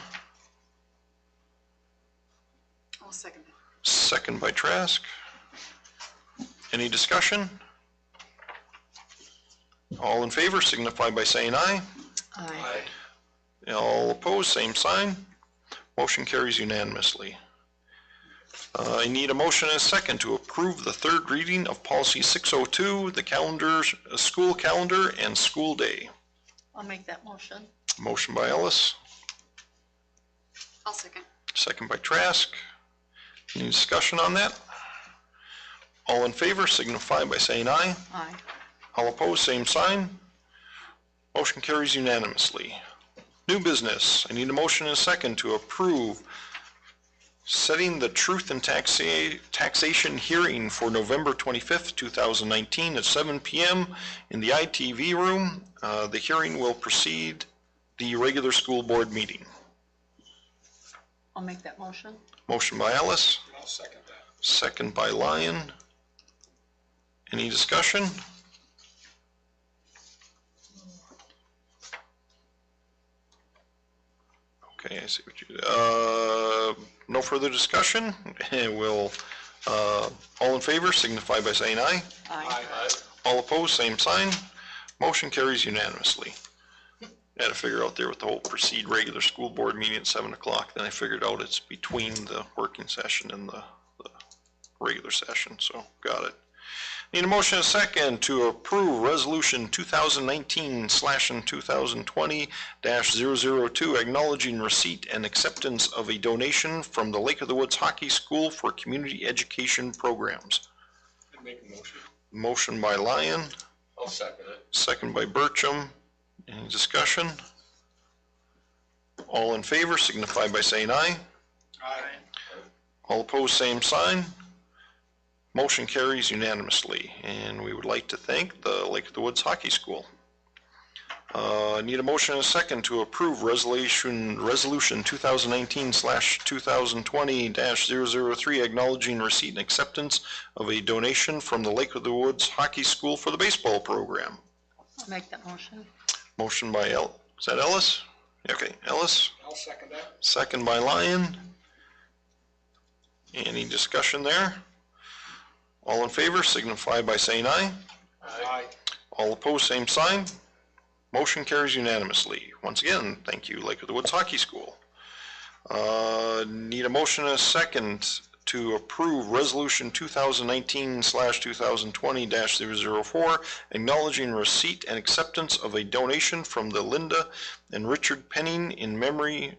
I'll second that. second by Trask. Any discussion? All in favor signify by saying aye. Aye. All opposed, same sign. Motion carries unanimously. I need a motion and a second to approve the third reading of policy 602, the school calendar and school day. I'll make that motion. Motion by Ellis, I'll second. second by Trask. Any discussion on that? All in favor signify by saying aye. Aye. All opposed, same sign. Motion carries unanimously. New business. I need a motion and a second to approve setting the truth and taxation hearing for November 25th, 2019 at 7 p.m. in the ITV room. The hearing will precede the regular school board meeting. I'll make that motion. Motion by Ellis, I'll second that. second by Lyon. Any discussion? Okay, I see what you did. No further discussion. We'll, all in favor signify by saying aye. Aye. All opposed, same sign. Motion carries unanimously. I had to figure out there with the whole proceed regular school board meeting at 7 o'clock. Then I figured out it's between the working session and the regular session, so got it. Need a motion and a second to approve resolution 2019/2020-002 acknowledging receipt and acceptance of a donation from the Lake of the Woods Hockey School for community education programs. I'd make a motion. Motion by Lyon, I'll second it. second by Burcham. Any discussion? All in favor signify by saying aye. Aye. All opposed, same sign. Motion carries unanimously, and we would like to thank the Lake of the Woods Hockey School. I need a motion and a second to approve resolution 2019/2020-003 acknowledging receipt and acceptance of a donation from the Lake of the Woods Hockey School for the baseball program. I'll make that motion. Motion by is that Ellis? Okay, Ellis, I'll second that. Second by Lyon. Any discussion there? All in favor signify by saying aye. Aye. All opposed, same sign. Motion carries unanimously. Once again, thank you, Lake of the Woods Hockey School. Need a motion and a second to approve Resolution 2019/2020-004, acknowledging receipt and acceptance of a donation from the Linda and Richard Penning in memory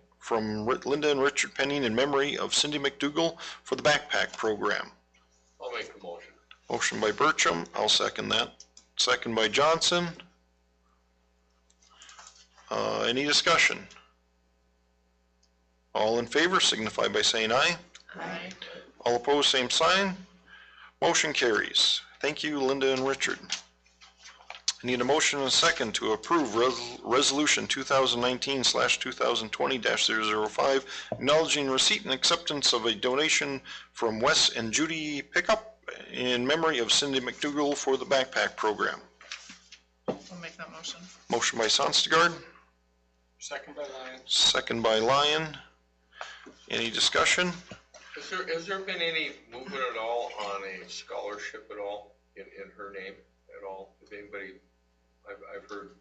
of Cindy McDougall for the backpack program. I'll make the motion. Motion by Bertram, I'll second that. Second by Johnson. Any discussion? All in favor signify by saying aye. Aye. All opposed, same sign. Motion carries. Thank you, Linda and Richard. I need a motion and a second to approve Resolution 2019/2020-005, acknowledging receipt and acceptance of a donation from Wes and Judy Pickup in memory of Cindy McDougall for the backpack program. I'll make that motion. Motion by Sonstagard, Second by Lyon. second by Lyon. Any discussion? Has there been any movement at all on a scholarship at all in her name at all? If anybody, I've heard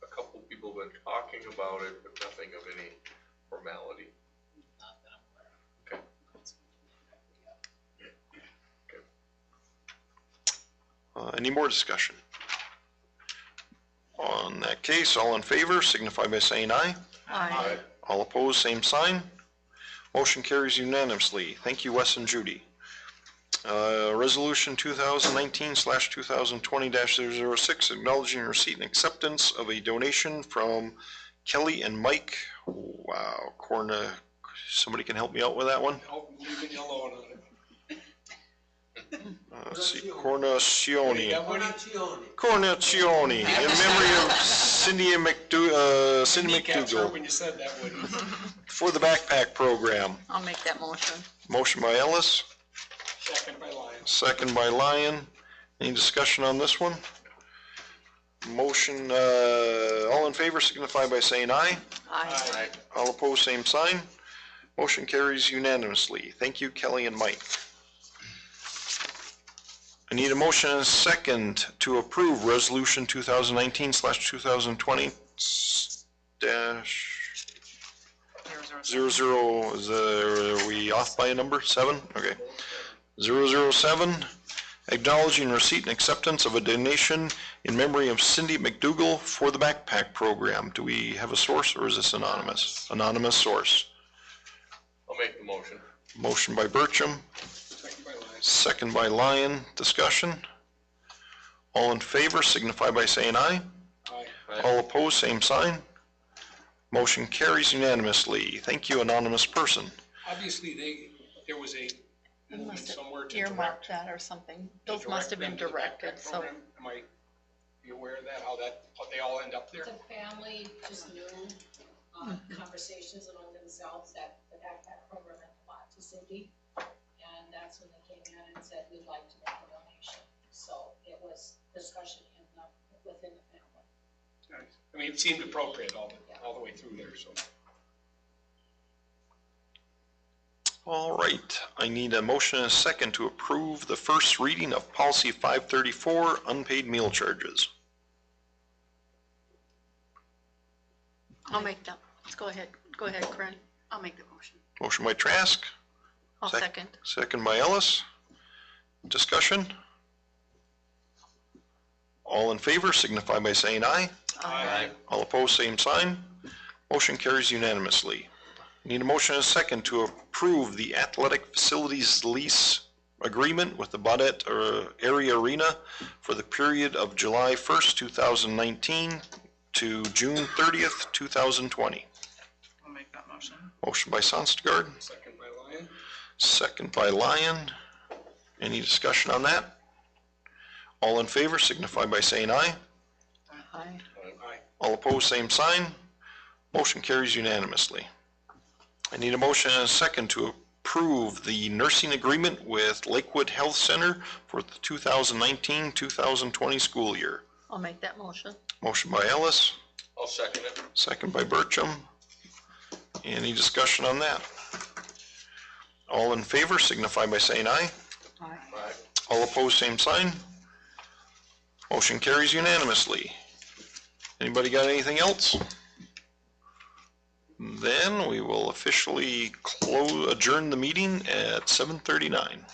a couple people have been talking about it, but nothing of any formality. Not that I'm aware of. Okay. Any more discussion? On that case, all in favor signify by saying aye. Aye. All opposed, same sign. Motion carries unanimously. Thank you, Wes and Judy. Resolution 2019/2020-006, acknowledging receipt and acceptance of a donation from Kelly and Mike. Wow, somebody can help me out with that one? Oh, leaving yellow on it. Let's see, Cornacione. Cornacione. In memory of Cindy Kneecaps hurt McDougall when you said that, Woody. for the backpack program. I'll make that motion. Motion by Ellis, Second by Lyon. second by Lyon. Any discussion on this one? Motion, all in favor signify by saying aye. Aye. All opposed, same sign. Motion carries unanimously. Thank you, Kelly and Mike. I need a motion and a second to approve Resolution 2019/2020 are we off by a number? 7? Okay. 007, acknowledging receipt and acceptance of a donation in memory of Cindy McDougall for the backpack program. Do we have a source or is this anonymous? Anonymous source. I'll make the motion. Motion by Bertram, Second by Lyon. second by Lyon. Discussion? All in favor signify by saying aye. Aye. All opposed, same sign. Motion carries unanimously. Thank you, anonymous person. Obviously, there was a You movement must have somewhere to earmarked direct. that or something. to Those must have direct been them to the directed, backpack so. program. Am I, you aware of that, how they all end up there? The family just knew, conversations among themselves that the backpack program meant a lot to Cindy. And that's when they came in and said, we'd like to make a donation. So it was discussion within the family. Nice. I mean, it seemed appropriate all the way through there, so. All right, I need a motion and a second to approve the first reading of Policy 534, unpaid meal charges. I'll make that. Let's go ahead. Go ahead, Corinne. I'll make the motion. Motion by Trask, I'll second. second by Ellis. Discussion? All in favor signify by saying aye. Aye. All opposed, same sign. Motion carries unanimously. Need a motion and a second to approve the athletic facilities lease agreement with the Baudette Area Arena for the period of July 1st, 2019 to June 30th, 2020. I'll make that motion. Motion by Sonstagard, Second by Lyon. second by Lyon. Any discussion on that? All in favor signify by saying aye. Aye. Aye. All opposed, same sign. Motion carries unanimously. I need a motion and a second to approve the nursing agreement with Lakewood Health Center for the 2019-2020 school year. I'll make that motion. Motion by Ellis, I'll second it. second by Bertram. Any discussion on that? All in favor signify by saying aye. Aye. All opposed, same sign. Motion carries unanimously. Anybody got anything else? Then we will officially adjourn the meeting at 7:39.